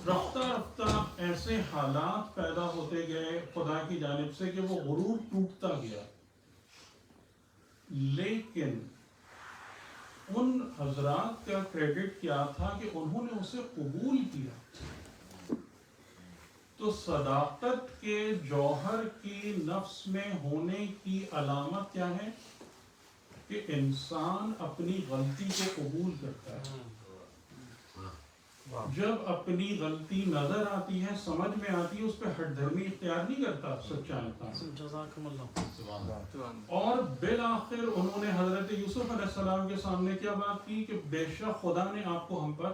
رفتہ رفتہ ایسے حالات پیدا ہوتے گئے خدا کی جانب سے کہ وہ غرور ٹوٹتا گیا. لیکن ان حضرات کا کریڈٹ کیا تھا کہ انہوں نے اسے قبول کیا. تو صداقت کے جوہر کی نفس میں ہونے کی علامت کیا ہے؟ کہ انسان اپنی غلطی کو قبول کرتا ہے. جب اپنی غلطی نظر آتی ہے، سمجھ میں آتی ہے، اس پہ ہٹ دھرمی اختیار نہیں کرتا سچا انسان. جزاکم اللہ. اور بالآخر انہوں نے حضرت یوسف علیہ السلام کے سامنے کیا بات کی کہ بے شک خدا نے آپ کو ہم پر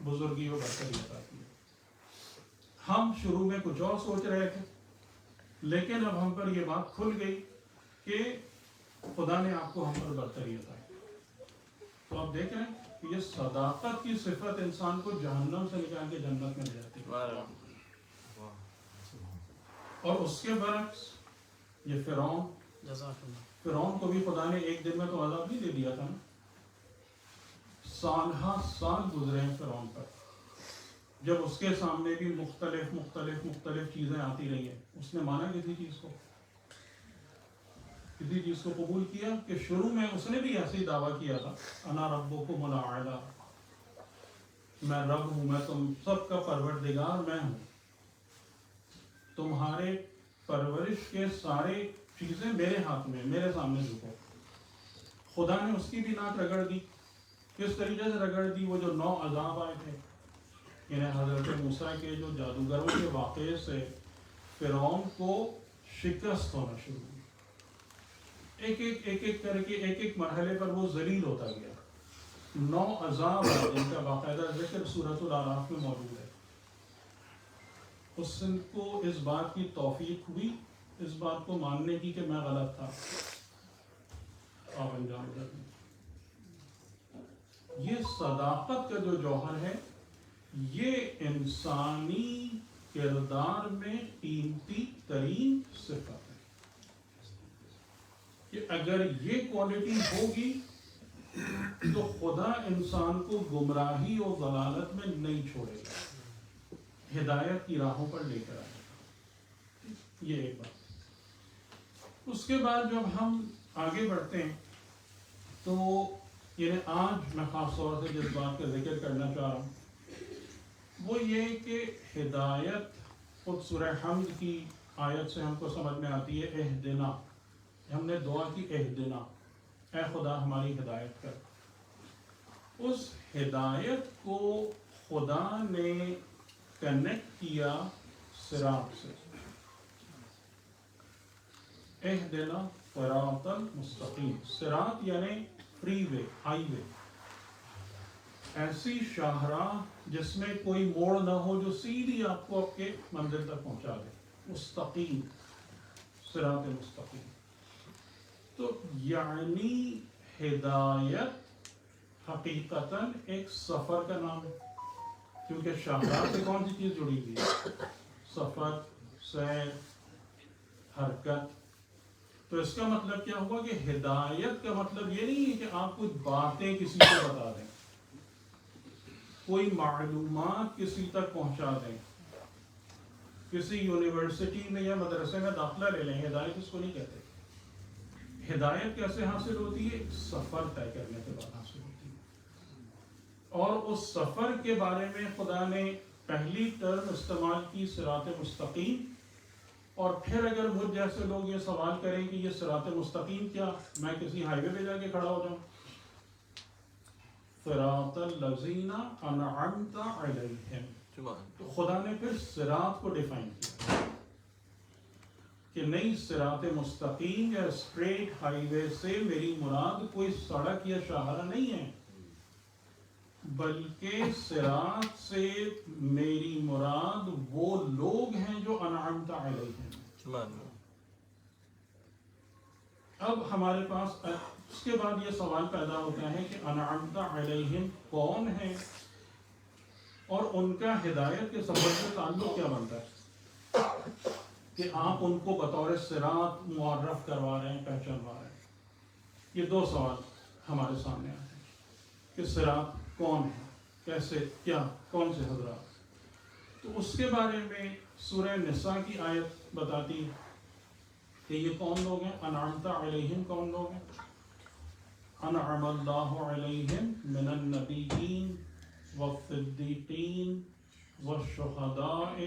بزرگی و برتری عطا کی. ہم شروع میں کچھ اور سوچ رہے تھے، لیکن اب ہم پر یہ بات کھل گئی کہ خدا نے آپ کو ہم پر برتری عطا کی. تو آپ دیکھ رہے ہیں کہ یہ صداقت کی صفت انسان کو جہنم سے نکال کے جنت میں لے جاتی ہے. اور اس کے برعکس یہ فرعون کو بھی خدا نے ایک دن میں تو عذاب نہیں دے دیا تھا نا. سالہ سال گزرے ہیں فرعون پر، جب اس کے سامنے بھی مختلف چیزیں آتی رہی ہیں. اس نے مانا کسی چیز کو قبول کیا کہ شروع میں اس نے بھی ایسے ہی دعویٰ کیا تھا، انا ربکم الاعلی، میں رب ہوں، میں تم سب کا پروردگار میں ہوں، تمہارے پرورش کے سارے چیزیں میرے ہاتھ میں، میرے سامنے جھکو. خدا نے اس کی بھی ناک رگڑ دی. کس طریقے سے رگڑ دی؟ وہ جو 9 عذاب آئے تھے، یعنی حضرت موسیٰ کے جو جادوگروں کے واقعے سے فرعون کو شکست ہونا شروع ہوئی. ایک کر کے ایک مرحلے پر وہ ذلیل ہوتا گیا. 9 عذاب جن کا باقاعدہ ذکر سورۃ الاعراف میں موجود ہے. اس کو اس بات کی توفیق ہوئی، اس بات کو ماننے کی کہ میں غلط تھا. آپ انجام دیں. یہ صداقت کا جو جوہر ہے، یہ انسانی کردار میں قیمتی ترین صفت ہے کہ اگر یہ کوالٹی ہوگی تو خدا انسان کو گمراہی اور ضلالت میں نہیں چھوڑے گا، ہدایت کی راہوں پر لے کر آئے گا. یہ ایک بات. اس کے بعد جب ہم آگے بڑھتے ہیں تو یعنی آج میں خاص طور سے جس بات کا ذکر کرنا چاہ رہا ہوں وہ یہ کہ ہدایت خود سورہ حمد کی آیت سے ہم کو سمجھ میں آتی ہے. اہدنا، ہم نے دعا کی اہدنا، اے خدا ہماری ہدایت کر. اس ہدایت کو خدا نے کنیکٹ کیا صراط سے. اہدنا صراط المستقیم. صراط یعنی فری وے، ہائی وے، ایسی شاہراہ جس میں کوئی موڑ نہ ہو، جو سیدھی آپ کو آپ کے منزل تک پہنچا دے. مستقیم، صراط مستقیم. تو یعنی ہدایت حقیقتاً ایک سفر کا نام ہے، کیونکہ شاہراہ سے کون سی چیز جڑی ہوئی ہے؟ سفر، سیر، حرکت. تو اس کا مطلب کیا ہوا کہ ہدایت کا مطلب یہ نہیں ہے کہ آپ کچھ باتیں کسی کو بتا دیں، کوئی معلومات کسی تک پہنچا دیں، کسی یونیورسٹی میں یا مدرسے میں داخلہ لے لیں. ہدایت اس کو نہیں کہتے. ہدایت کیسے حاصل ہوتی ہے؟ سفر طے کرنے کے بعد حاصل ہوتی ہے. اور اس سفر کے بارے میں خدا نے پہلی ٹرم استعمال کی صراط مستقیم. اور پھر اگر مجھ جیسے لوگ یہ سوال کریں کہ یہ صراط مستقیم کیا، میں کسی ہائی وے پہ جا کے کھڑا ہو جاؤں. صراط الذین انعمت علیہم. تو خدا نے پھر صراط کو ڈیفائن کیا کہ نہیں، صراط مستقیم یا اسٹریٹ ہائی وے سے میری مراد کوئی سڑک یا شاہراہ نہیں ہے، بلکہ صراط سے میری مراد وہ لوگ ہیں جو انعمت علیہم. اب ہمارے پاس اس کے بعد یہ سوال پیدا ہوتا ہے کہ انعمت علیہم کون ہیں اور ان کا ہدایت کے سفر سے تعلق کیا بنتا ہے کہ آپ ان کو بطور صراط معرف کروا رہے ہیں، پہچانوا رہے ہیں. یہ 2 سوال ہمارے سامنے آتے ہیں کہ صراط کون ہے، کیسے، کیا، کون سے حضرات. تو اس کے بارے میں سورہ نساء کی آیت بتاتی ہے کہ یہ کون لوگ ہیں، انعمت علیہم کون لوگ ہیں. انعم اللہ علیہم من النبیین والصدیقین والشہداء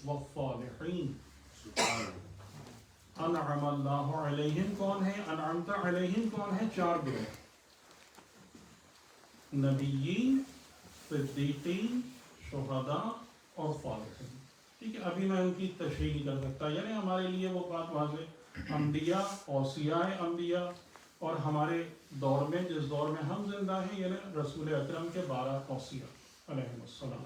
والصالحین. انعم اللہ علیہم کون ہے؟ انعمت علیہم کون ہے؟ 4 گروہ: نبیین، صدیقین، شہداء اور صالحین. ٹھیک ہے، ابھی میں ان کی تشریح نہیں کر سکتا، یعنی ہمارے لیے وہ بات واضح، انبیاء، اوصیاء انبیاء، اور ہمارے دور میں، جس دور میں ہم زندہ ہیں، یعنی رسول اکرم کے 12 اوصیاء علیہم السلام.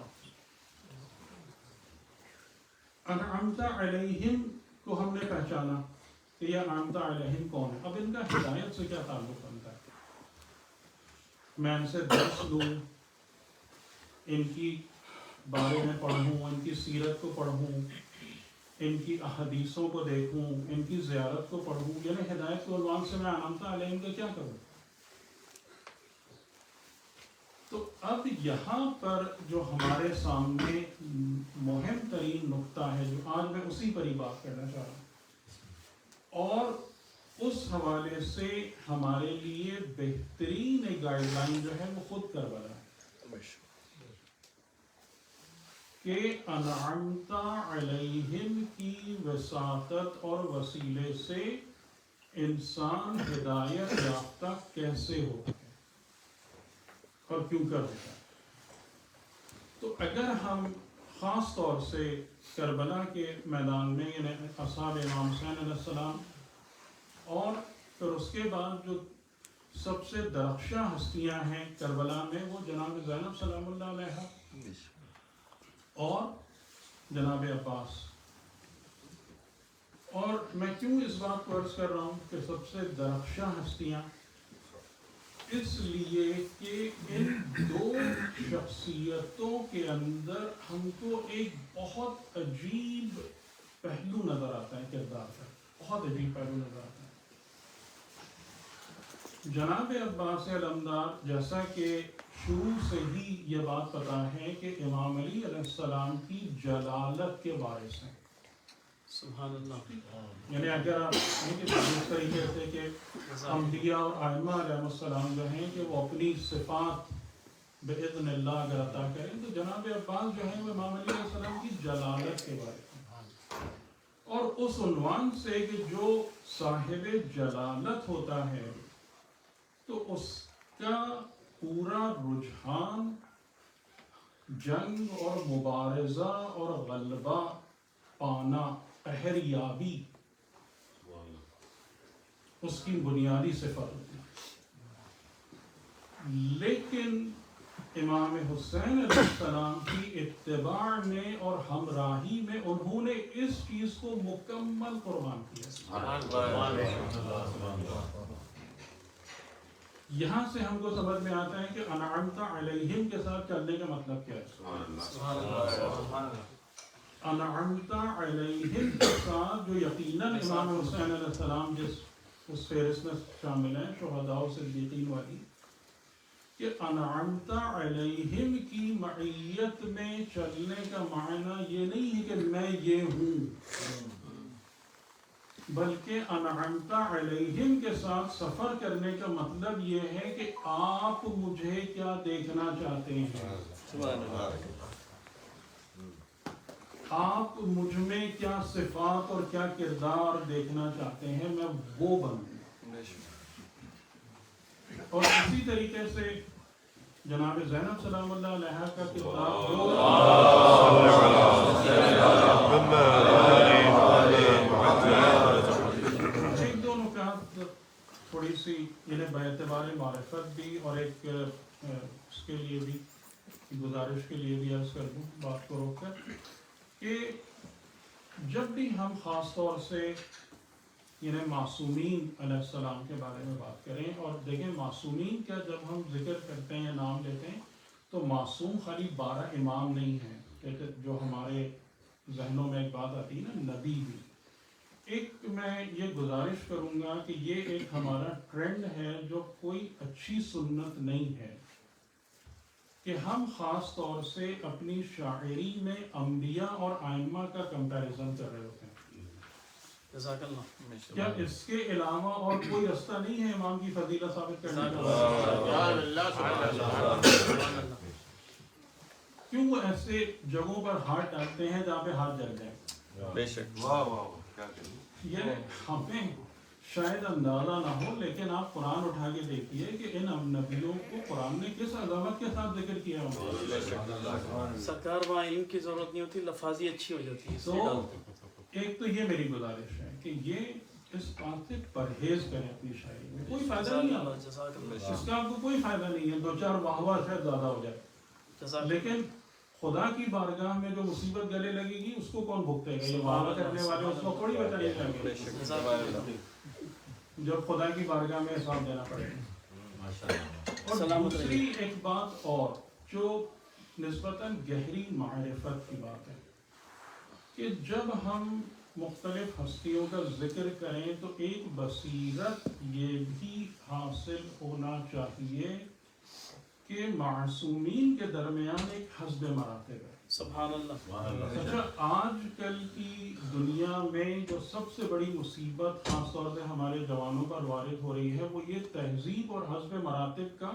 انعمت علیہم کو ہم نے پہچانا کہ یہ انعمت علیہم کون ہے. اب ان کا ہدایت سے کیا تعلق بنتا ہے؟ میں ان سے درس لوں، ان کی بارے میں پڑھوں، ان کی سیرت کو پڑھوں، ان کی احادیثوں کو دیکھوں، ان کی زیارت کو پڑھوں، یعنی ہدایت کے عنوان سے میں انعمت علیہم کا کیا کروں؟ تو اب یہاں پر جو ہمارے سامنے مہم ترین نقطہ ہے، جو آج میں اسی پر ہی بات کرنا چاہ رہا ہوں، اور اس حوالے سے ہمارے لیے بہترین ایک گائیڈ لائن جو ہے وہ خود کربلا ہے کہ انعمت علیہم کی وساطت اور وسیلے سے انسان ہدایت یافتہ کیسے ہوتا ہے اور کیوں کر ہوتا ہے. تو اگر ہم خاص طور سے کربلا کے میدان میں، یعنی اصحاب امام حسین علیہ السلام، اور پھر اس کے بعد جو سب سے درخشاں ہستیاں ہیں کربلا میں، وہ جناب زینب سلام اللہ علیہ اور جناب عباس. اور میں کیوں اس بات کو عرض کر رہا ہوں کہ سب سے درخشاں ہستیاں؟ اس لیے کہ ان 2 شخصیتوں کے اندر ہم کو ایک بہت عجیب پہلو نظر آتا ہے کردار کا، بہت عجیب پہلو نظر آتا ہے. جناب عباس علمدار، جیسا کہ شروع سے ہی یہ بات پتا ہے کہ امام علی علیہ السلام کی جلالت کے وارث ہیں. سبحان اللہ. یعنی اگر آپ اس طریقے سے کہ انبیاء اور ائمہ علیہ السلام جو ہیں کہ وہ اپنی صفات باذن اللہ اگر عطا کریں، تو جناب عباس جو ہیں وہ امام علی علیہ السلام کی جلالت کے وارث ہیں. اور اس عنوان سے کہ جو صاحب جلالت ہوتا ہے تو اس کا پورا رجحان جنگ اور مبارزہ اور غلبہ پانا، قہریابی، اس کی بنیادی صفت ہوتی ہے. لیکن امام حسین علیہ السلام کی اتباع میں اور ہمراہی میں انہوں نے اس چیز کو مکمل قربان کیا. یہاں سے ہم کو سمجھ میں آتا ہے کہ انعمت علیہم کے ساتھ چلنے کا مطلب کیا ہے. انعمت علیہم کے ساتھ جو یقیناً امام حسین علیہ السلام جس اس فہرست میں شامل ہیں، شہداء و صدیقین والی، کہ انعمت علیہم کی معیت میں چلنے کا معنی یہ نہیں ہے کہ میں یہ ہوں، بلکہ انعمت علیہم کے ساتھ سفر کرنے کا مطلب یہ ہے کہ آپ مجھے کیا دیکھنا چاہتے ہیں، آپ مجھ میں کیا صفات اور کیا کردار دیکھنا چاہتے ہیں، میں وہ بنوں. اور اسی طریقے سے جناب زینب سلام اللہ علیہ کا کردار ایک دو نکات تھوڑی سی انہیں باعتبار معرفت بھی اور ایک اس کے لیے بھی گزارش کے لیے بھی عرض کر دوں بات کو روک کر، کہ جب بھی ہم خاص طور سے یعنی معصومین علیہ السلام کے بارے میں بات کریں، اور دیکھیں معصومین کا جب ہم ذکر کرتے ہیں یا نام لیتے ہیں تو معصوم خالی 12 امام نہیں ہیں، کہ جو ہمارے ذہنوں میں ایک بات آتی ہے نا نبی بھی. ایک میں یہ گزارش کروں گا کہ یہ ایک ہمارا ٹرینڈ ہے جو کوئی اچھی سنت نہیں ہے کہ ہم خاص طور سے اپنی شاعری میں انبیاء اور ائمہ کا کمپیریزن کر رہے ہوتے ہیں. جزاک اللہ. کیا اس کے علاوہ اور کوئی رستہ نہیں ہے امام کی فضیلت ثابت کرنے کا؟ کیوں وہ ایسے جگہوں پر ہاتھ ڈالتے ہیں جہاں پہ ہاتھ جل جائے؟ بے شک. یہ ہمیں شاید اندازہ نہ ہو، لیکن آپ قرآن اٹھا کے دیکھیے کہ ان نبیوں کو قرآن نے کس عظمت کے ساتھ ذکر کیا ہوا. سرکار وہاں علم کی ضرورت نہیں ہوتی، لفاظی اچھی ہو جاتی ہے. تو ایک تو یہ میری گزارش ہے کہ یہ اس بات سے پرہیز کریں اپنی شاعری میں. کوئی فائدہ نہیں ہے، جزاک اللہ. اس کا آپ کو کوئی فائدہ نہیں ہے. 2-4 واہ شاید زیادہ ہو جائے، لیکن خدا کی بارگاہ میں جو مصیبت گلے لگے گی اس کو کون بھگتے گا؟ یہ واہ کرنے والے اس کو تھوڑی بچانے جائیں گے جب خدا کی بارگاہ میں حساب دینا پڑے گا. اور دوسری ایک بات اور جو نسبتاً گہری معرفت کی بات ہے کہ جب ہم مختلف ہستیوں کا ذکر کریں تو ایک بصیرت یہ بھی حاصل ہونا چاہیے کہ معصومین کے درمیان ایک حسب مراتب ہے. سبحان اللہ. اچھا، آج کل کی دنیا میں جو سب سے بڑی مصیبت خاص طور سے ہمارے جوانوں پر وارد ہو رہی ہے وہ یہ تہذیب اور حسب مراتب کا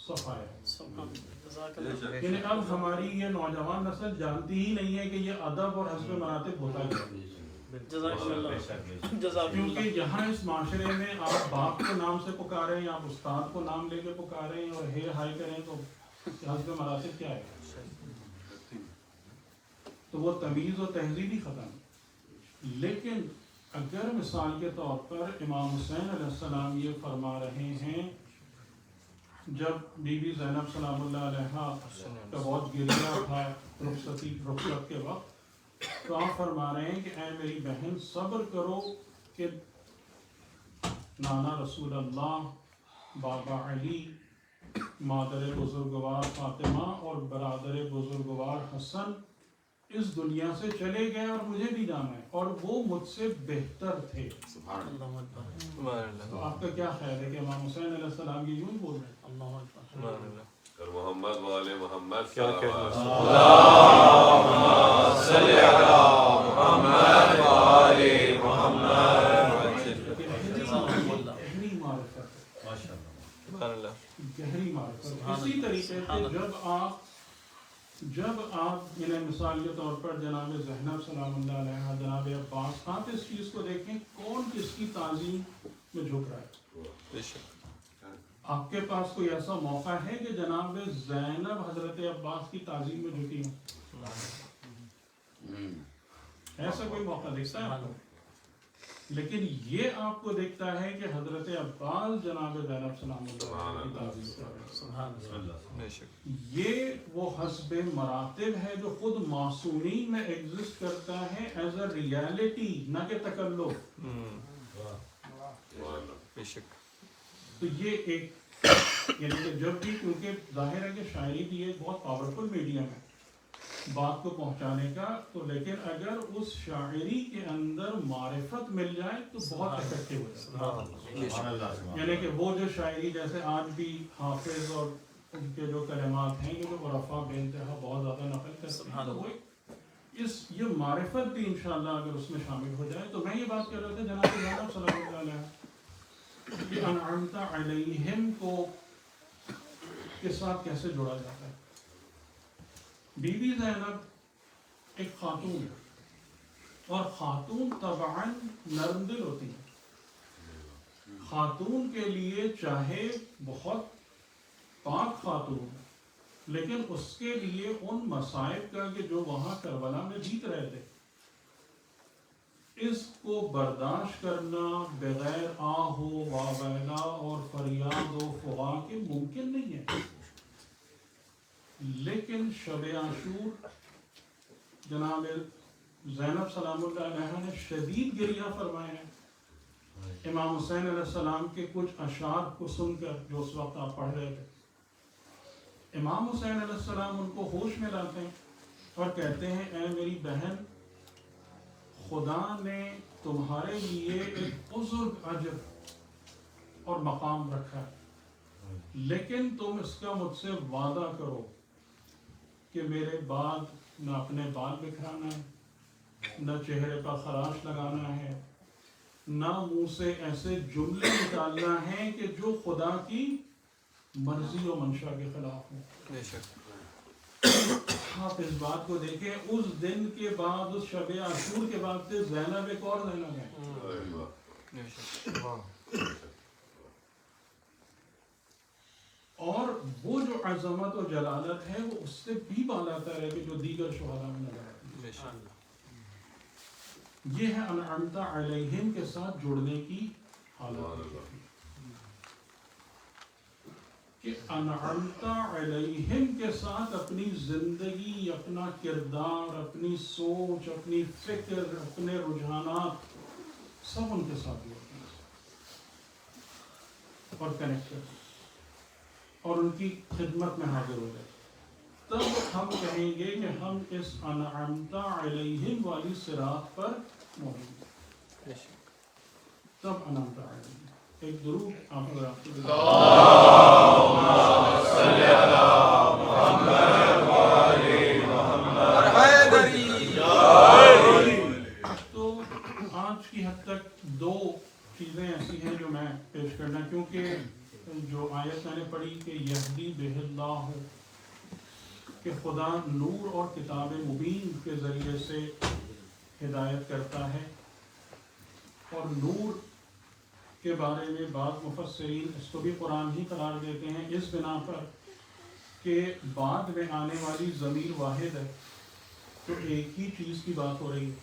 صفایا ہے. سبحان اللہ. جزاک اللہ. یعنی اب ہماری یہ نوجوان نسل جانتی ہی نہیں ہے کہ یہ ادب اور حسب مراتب ہوتا ہے. جزاک اللہ. جزاک کیونکہ اللہ. یہاں اس معاشرے میں آپ باپ کے نام سے پکارے ہیں، آپ استاد کو نام لے کے پکارے ہیں اور ہے ہائی کریں تو حسب مراتب کیا ہے؟ تو وہ تمیز و تہذیب ہی ختم. لیکن اگر مثال کے طور پر امام حسین علیہ السلام یہ فرما رہے ہیں جب بی بی زینب سلام اللہ علیہ کا بہت گریہ تھا رخصت کے وقت، تو آپ فرما رہے ہیں کہ اے میری بہن صبر کرو کہ نانا رسول اللہ، بابا علی، مادر بزرگوار فاطمہ اور برادر بزرگوار حسن اس دنیا سے چلے گئے اور مجھے بھی جانا ہے اور وہ مجھ سے بہتر تھے. تو آپ کا کیا خیال ہے کہ امام حسین علیہ السلام یہ یوں بول رہے ہیں؟ اللہ اکبر. محمد والے محمد کیا کہنا گہری معرفت. اسی طریقے سے جب آپ یعنی مثال کے طور پر جناب زینب سلام اللہ علیہ، جناب عباس، آپ اس چیز کو دیکھیں کون کس کی تعظیم میں جھک رہا ہے. آپ کے پاس کوئی ایسا موقع ہے کہ جناب زینب حضرت عباس کی تعظیم میں جھکی ہوں؟ ایسا کوئی موقع دیکھتا ہے آپ کو؟ لیکن یہ آپ کو دیکھتا ہے کہ حضرت عباس جناب زینب سلام اللہ کی تعظیم کر رہے ہیں. یہ وہ حسب مراتب ہے جو خود معصومین میں ایگزسٹ کرتا ہے ایز اے ریالٹی، نہ کہ تکلف. تو یہ ایک یعنی کہ جب بھی، کیونکہ ظاہر ہے کہ شاعری بھی ایک بہت پاورفل میڈیم ہے بات کو پہنچانے کا، تو لیکن اگر اس شاعری کے اندر معرفت مل جائے تو بہت افیکٹو ہو جائے. یعنی کہ وہ جو شاعری جیسے آج بھی حافظ اور ان کے جو کلمات ہیں یہ جو عرفا بے انتہا بہت زیادہ نقل کرتے ہیں، تو وہ یہ معرفت بھی انشاءاللہ اگر اس میں شامل ہو جائے. تو میں یہ بات کر رہا تھا جناب زینب صلی اللہ علیہ کہ انعمت علیہم کو کے ساتھ کیسے جوڑا جاتا ہے. بی بی زینب ایک خاتون ہے اور خاتون طبعاً نرم دل ہوتی ہے. خاتون کے لیے چاہے بہت پاک خاتون لیکن اس کے لیے ان مصائب کا کہ جو وہاں کربلا میں بیت رہے تھے اس کو برداشت کرنا بغیر آہ و واویلا اور فریاد و فغاں کے ممکن نہیں ہے. لیکن شب عاشور جناب زینب سلام اللہ علیہ نے شدید گریہ فرمائے ہیں. امام حسین علیہ السلام کے کچھ اشعار کو سن کر جو اس وقت آپ پڑھ رہے تھے، امام حسین علیہ السلام ان کو ہوش میں لاتے ہیں اور کہتے ہیں اے میری بہن، خدا نے تمہارے لیے ایک بزرگ اجر اور مقام رکھا ہے، لیکن تم اس کا مجھ سے وعدہ کرو کہ میرے بعد نہ اپنے بال بکھرانا ہے، نہ چہرے پر خراش لگانا ہے، نہ منہ سے ایسے جملے نکالنا ہے کہ جو خدا کی مرضی و منشا کے خلاف ہوں. بے شک. آپ اس بات کو دیکھیں، اس دن کے بعد، اس شب عاشور کے بعد سے زینب ایک اور زینب ہے. بے شک. اور وہ جو عظمت و جلالت ہے وہ اس سے بھی بالاتر ہے کہ جو دیگر شہداء میں نظر آتی ہے. بے شک. یہ ہے انعمت علیہم کے ساتھ جڑنے کی حالت، کہ انعمت علیہم کے ساتھ اپنی زندگی، اپنا کردار، اپنی سوچ، اپنی فکر، اپنے رجحانات سب ان کے ساتھ جڑتے ہیں اور کنیکٹڈ اور ان کی خدمت میں حاضر ہو جائے. تب ہم کہیں گے کہ ہم اس انعمت علیہم والی صراط پر موجود ہیں. تب انعمت علیہم. ایک درود آپ کو تو آج کی حد تک دو چیزیں ایسی ہیں جو میں پیش کرنا، کیونکہ جو آیت میں نے پڑھی کہ یہدی بہ اللہ، کہ خدا نور اور کتاب مبین کے ذریعے سے ہدایت کرتا ہے، اور نور کے بارے میں بعض مفسرین اس کو بھی قرآن ہی قرار دیتے ہیں اس بنا پر کہ بعد میں آنے والی ضمیر واحد ہے، تو ایک ہی چیز کی بات ہو رہی ہے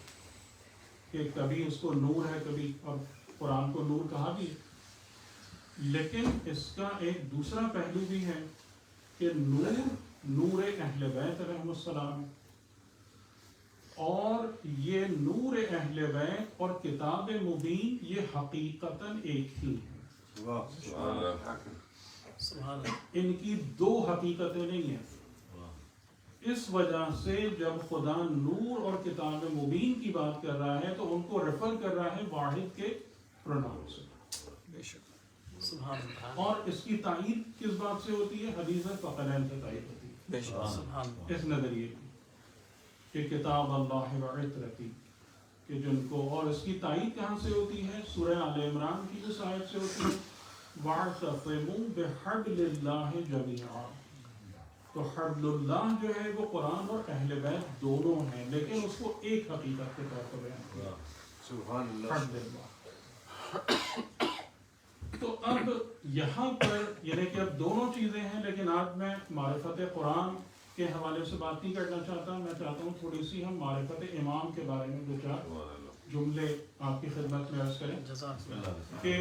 کہ کبھی اس کو نور ہے، کبھی اور قرآن کو نور کہا بھی ہے. لیکن اس کا ایک دوسرا پہلو بھی ہے کہ نور اہل بیت علیہ السلام، اور یہ نور اہل بیت اور کتاب مبین یہ حقیقتاً ایک ہی ہے. ان کی دو حقیقتیں نہیں ہیں. اس وجہ سے جب خدا نور اور کتاب مبین کی بات کر رہا ہے تو ان کو ریفر کر رہا ہے واحد کے پروناؤن سے. بے شک. اور اس کی تائید کس بات سے ہوتی ہے؟ حدیث ثقلین سے تائید ہوتی ہے. بے شک. اس نظریے کی کہ کتاب اللہ و عطرتی، کہ جن کو، اور اس کی تائید کہاں سے ہوتی ہے؟ سورہ آل عمران کی اس آیت سے ہوتی ہے وَاعْتَصِمُوا بِحَبْلِ اللَّهِ جَمِيعًا. تو حبل اللہ جو ہے وہ قرآن اور اہل بیت دونوں ہیں، لیکن اس کو ایک حقیقت کے طور پر بیان کیا. سبحان اللہ. حبل اللہ. تو اب یہاں پر یعنی کہ اب دونوں چیزیں ہیں، لیکن آج میں معرفت قرآن کے حوالے سے بات نہیں کرنا چاہتا. میں چاہتا ہوں تھوڑی سی ہم معرفت امام کے بارے میں دو چار جملے آپ کی خدمت میں عرض کریں کہ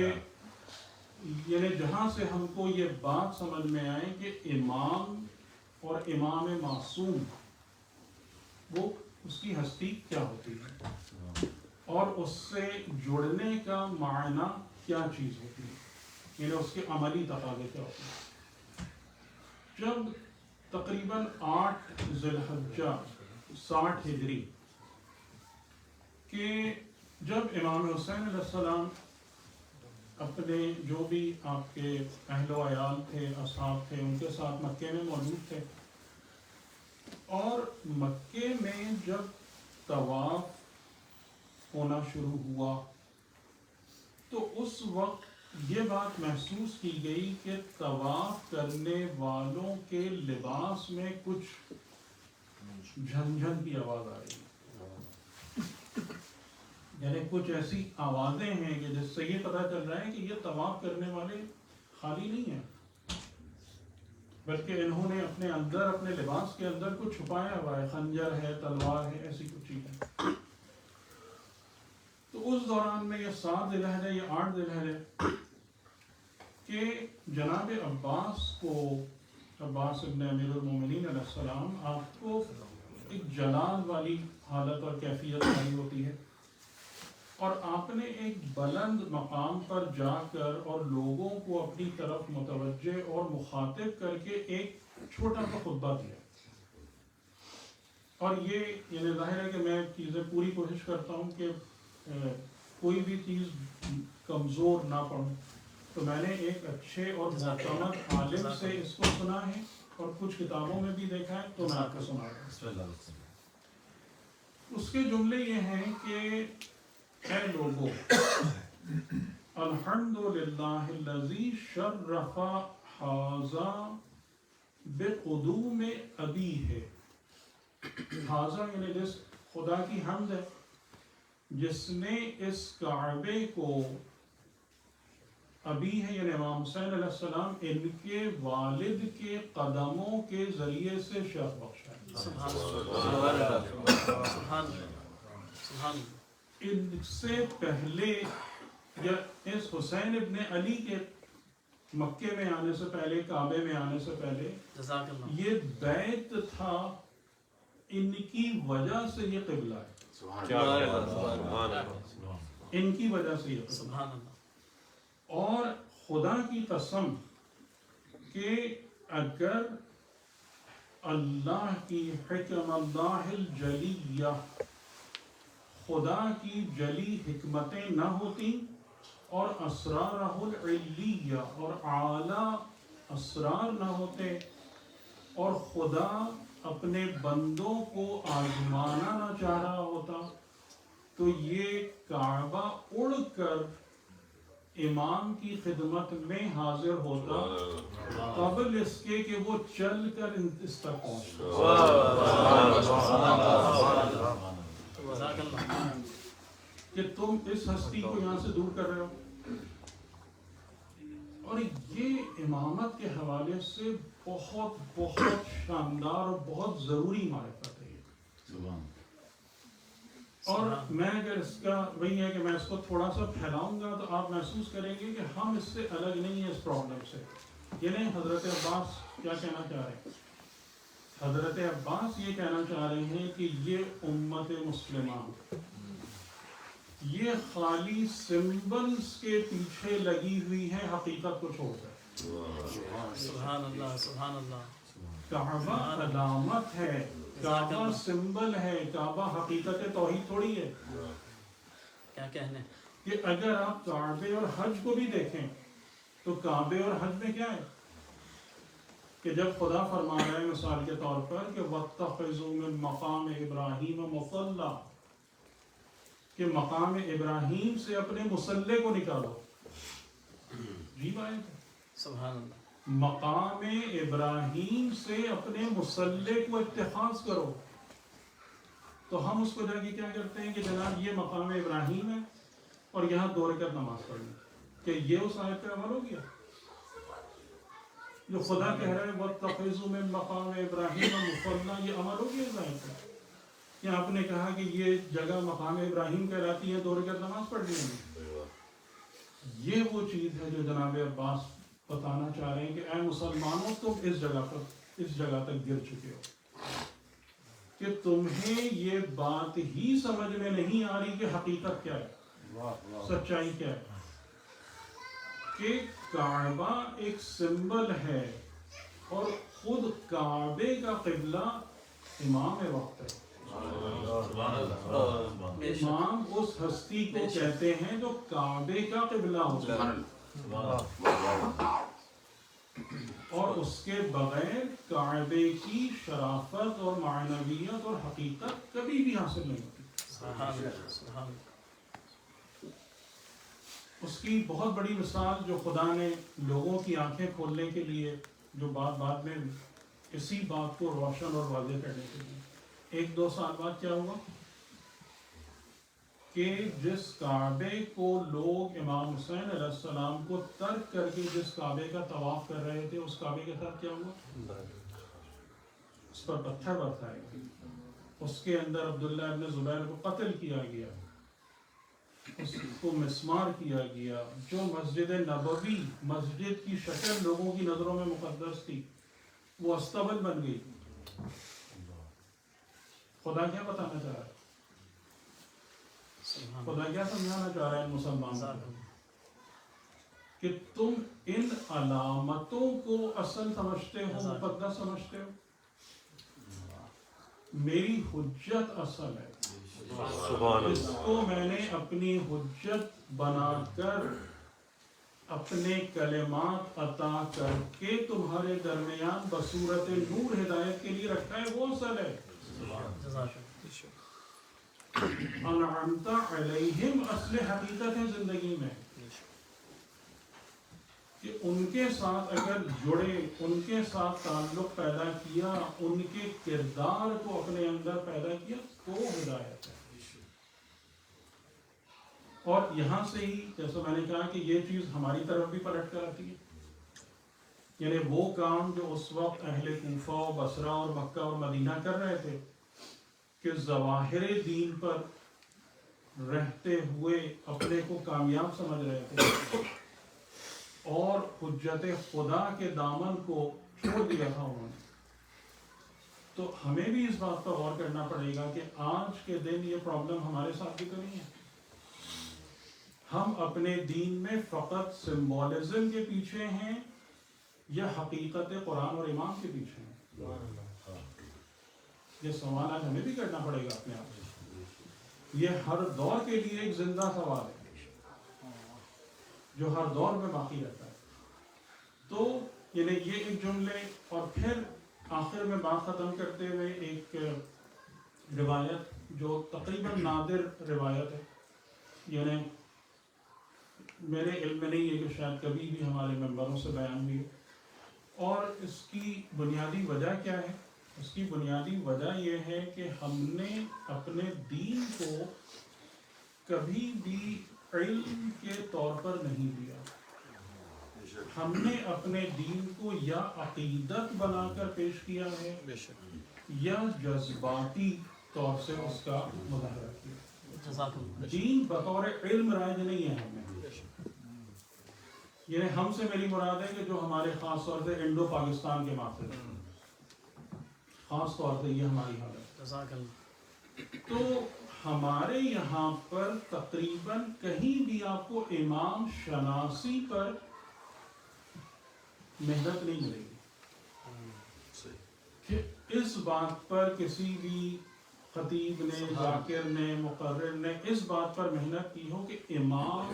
یعنی جہاں سے ہم کو یہ بات سمجھ میں آئے کہ امام اور امام معصوم وہ اس کی ہستی کیا ہوتی ہے اور اس سے جڑنے کا معنی کیا چیز ہوتی ہے، یعنی اس کے عملی تقاضے کیا ہوتے ہیں. جب تقریباً 8 ذی الحجہ 60 ہجری کہ جب امام حسین علیہ السلام اپنے جو بھی آپ کے اہل و عیال تھے، اصحاب تھے، ان کے ساتھ مکے میں موجود تھے، اور مکے میں جب طواف ہونا شروع ہوا تو اس وقت یہ بات محسوس کی گئی کہ طواف کرنے والوں کے لباس میں کچھ جھنجھن کی آواز آ رہی ہے، یعنی کچھ ایسی آوازیں ہیں کہ جس سے یہ پتہ چل رہا ہے کہ یہ طواف کرنے والے خالی نہیں ہیں، بلکہ انہوں نے اپنے اندر، اپنے لباس کے اندر کچھ چھپایا ہوا ہے، خنجر ہے، تلوار ہے، ایسی کچھ چیزیں. تو اس دوران میں یہ 7 ذی الحجہ یا 8 ذی الحجہ کہ جناب عباس ابن امیر المومنین علیہ السلام آپ کو ایک جلال والی حالت اور کیفیت آئی ہوتی ہے، اور آپ نے ایک بلند مقام پر جا کر اور لوگوں کو اپنی طرف متوجہ اور مخاطب کر کے ایک چھوٹا سا خطبہ دیا. اور یہ یعنی ظاہر ہے کہ میں چیزیں پوری کوشش کرتا ہوں کہ کوئی بھی چیز کمزور نہ پڑھوں، تو میں نے ایک اچھے اور معتمد عالم سے اس کو سنا ہے اور کچھ کتابوں میں بھی دیکھا ہے، تو میں آپ کو سنا رہا ہوں. اس کے جملے یہ ہیں کہ اے لوگوں، الحمدللہ الذی شرف حاذا بقدوم ابی ہے. حاذا یعنی جس خدا کی حمد ہے جس نے اس کعبے کو، ابی ہے یعنی امام حسین علیہ السلام، ان کے والد کے قدموں کے ذریعے سے شرف بخشا ہے. سبحان اللہ. ان سے پہلے یا اس حسین ابن علی کے مکے میں آنے سے پہلے، کعبے میں آنے سے پہلے جزاک اللہ. یہ بیت تھا، ان کی وجہ سے یہ قبلہ ہے، ان کی وجہ سے یہ قبلہ. سبحان اللہ. اور خدا کی قسم کہ اگر اللہ کی حکم اللہ الجلیہ، خدا کی جلی حکمتیں نہ ہوتی اور اسرارہ العلیہ اور اعلیٰ اسرار نہ ہوتے، اور خدا اپنے بندوں کو آزمانا نہ چاہ رہا ہوتا، تو یہ کعبہ اڑ کر امام کی خدمت میں حاضر ہوتا قبل اس کے کہ وہ چل کر اس تک پہنچتا. جزاک اللہ. کہ تم اس ہستی کو یہاں سے دور کر رہے ہو. اور یہ امامت کے حوالے سے بہت بہت شاندار اور بہت ضروری معرفت ہے. اور میں اگر اس کا وہی ہے کہ میں اس کو تھوڑا سا پھیلاؤں گا تو آپ محسوس کریں گے کہ ہم اس سے الگ نہیں ہیں اس پرابلم سے. یعنی حضرت عباس کیا کہنا چاہ رہے ہیں؟ حضرت عباس یہ کہنا چاہ رہے ہیں کہ یہ امت مسلمہ یہ خالی سمبلز کے پیچھے لگی ہوئی ہے حقیقت کو چھوڑ کر. سبحان اللہ. سبحان اللہ. کعبہ علامت ہے، کعبہ سمبل ہے، کعبہ حقیقت توحید تھوڑی ہے. کیا کہنے. کہ اگر آپ کعبے اور حج کو بھی دیکھیں تو کعبے اور حج میں کیا ہے کہ جب خدا فرما رہا ہے مثال کے طور پر کہ وَاتَّخِذُوا مِن مَقَامِ إِبْرَاهِيمَ مُصَلًّى، کہ مقام ابراہیم سے اپنے مصلے کو نکالو. جی بھائی سبحان اللہ. مقام ابراہیم سے اپنے مصلے کو اتخاذ کرو. تو ہم اس کو جا کے کیا کرتے ہیں کہ جناب یہ مقام ابراہیم ہے اور یہاں 2 رکعت نماز پڑھنی. کہ یہ اس آیت پہ عمل ہو گیا جو خدا کہہ رہا ہے وَاتَّخِذُوا مِن مَقَامِ إِبْرَاهِيمَ مُصَلًّى، یہ عمل ہو گیا اس آیت پہ کہ آپ نے کہا کہ یہ جگہ مقام ابراہیم کہلاتی ہے، 2 رکعت نماز پڑھنی ہے. یہ وہ چیز ہے جو جناب عباس بتانا چاہ رہے ہیں کہ اے مسلمانوں تم اس جگہ تک گر چکے ہو کہ تمہیں یہ بات ہی سمجھ میں نہیں آ رہی کہ حقیقت کیا ہے، سچائی کیا ہے. کہ کعبہ ایک سمبل ہے اور خود کعبے کا قبلہ امام وقت ہے. امام اس ہستی کو کہتے ہیں جو کعبے کا قبلہ ہوتا ہے، اور اس کے بغیر کعبے کی شرافت اور معنویت اور حقیقت کبھی بھی حاصل نہیں ہوتی. اس کی بہت بڑی مثال جو خدا نے لوگوں کی آنکھیں کھولنے کے لیے، جو بعد میں اسی بات کو روشن اور واضح کرنے کے لیے 1-2 سال بعد کیا ہوا کہ جس کعبے کو لوگ امام حسین علیہ السلام کو ترک کر کے جس کعبے کا طواف کر رہے تھے، اس کعبے کے ساتھ کیا ہوا؟ اس پر پتھر برسائے گئے، اس کے اندر عبداللہ ابن زبیر کو قتل کیا گیا، اس کو مسمار کیا گیا. جو مسجد نبوی، مسجد کی شکل لوگوں کی نظروں میں مقدس تھی، وہ استبل بن گئی. خدا کیا بتانا چاہ رہا ہے؟ خدا کیا سمجھانا چاہ رہا ہے مسلمانوں کو؟ کہ تم ان علامتوں کو اصل سمجھتے ہو، مقدس سمجھتے ہو. میری حجت اصل ہے، اس کو میں نے اپنی حجت بنا کر اپنے کلمات عطا کر کے تمہارے درمیان بصورت نور ہدایت کے لیے رکھا ہے، وہ اصل ہے. انعمت علیہم اصل حقیقت ہے زندگی میں. کہ ان کے ساتھ اگر جڑے، ان کے ساتھ تعلق پیدا کیا، ان کے کردار کو اپنے اندر پیدا کیا تو ہدایت ہے. اور یہاں سے ہی جیسا میں نے کہا کہ یہ چیز ہماری طرف بھی پلٹ کر آتی ہے. یعنی وہ کام جو اس وقت اہل کوفہ و بصرہ اور مکہ اور مدینہ کر رہے تھے کہ ظواہر دین پر رہتے ہوئے اپنے کو کامیاب سمجھ رہے تھے اور حجت خدا کے دامن کو چھوڑ دیا تھا انہوں نے. تو ہمیں بھی اس بات پر غور کرنا پڑے گا کہ آج کے دن یہ پرابلم ہمارے ساتھ بھی تو نہیں ہے. ہم اپنے دین میں فقط سمبولزم کے پیچھے ہیں یا حقیقت قرآن اور امام کے پیچھے ہیں؟ یہ سوال آج ہمیں بھی کرنا پڑے گا اپنے آپ سے. یہ ہر دور کے لیے ایک زندہ سوال ہے جو ہر دور میں باقی رہتا ہے. تو یعنی یہ ایک جملے، اور پھر آخر میں بات ختم کرتے ہوئے ایک روایت جو تقریباً نادر روایت ہے، یعنی میرے علم میں نہیں ہے کہ شاید کبھی بھی ہمارے ممبروں سے بیان ہوئی. اور اس کی بنیادی وجہ کیا ہے؟ اس کی بنیادی وجہ یہ ہے کہ ہم نے اپنے دین کو کبھی بھی علم کے طور پر نہیں لیا. ہم نے اپنے دین کو یا عقیدت بنا کر پیش کیا ہے یا جذباتی طور سے اس کا مظاہرہ کیا. دین بطور علم رائج نہیں ہے ہمیں. یہ ہم سے میری مراد ہے کہ جو ہمارے خاص طور سے انڈو پاکستان کے ماخذ ہیں، خاص طور سے یہ ہماری حالت. تو ہمارے یہاں پر تقریباً کہیں بھی آپ کو امام شناسی پر محنت نہیں ملے گی کہ اس بات پر کسی بھی خطیب نے، ذاکر نے، مقرر نے اس بات پر محنت کی ہو کہ امام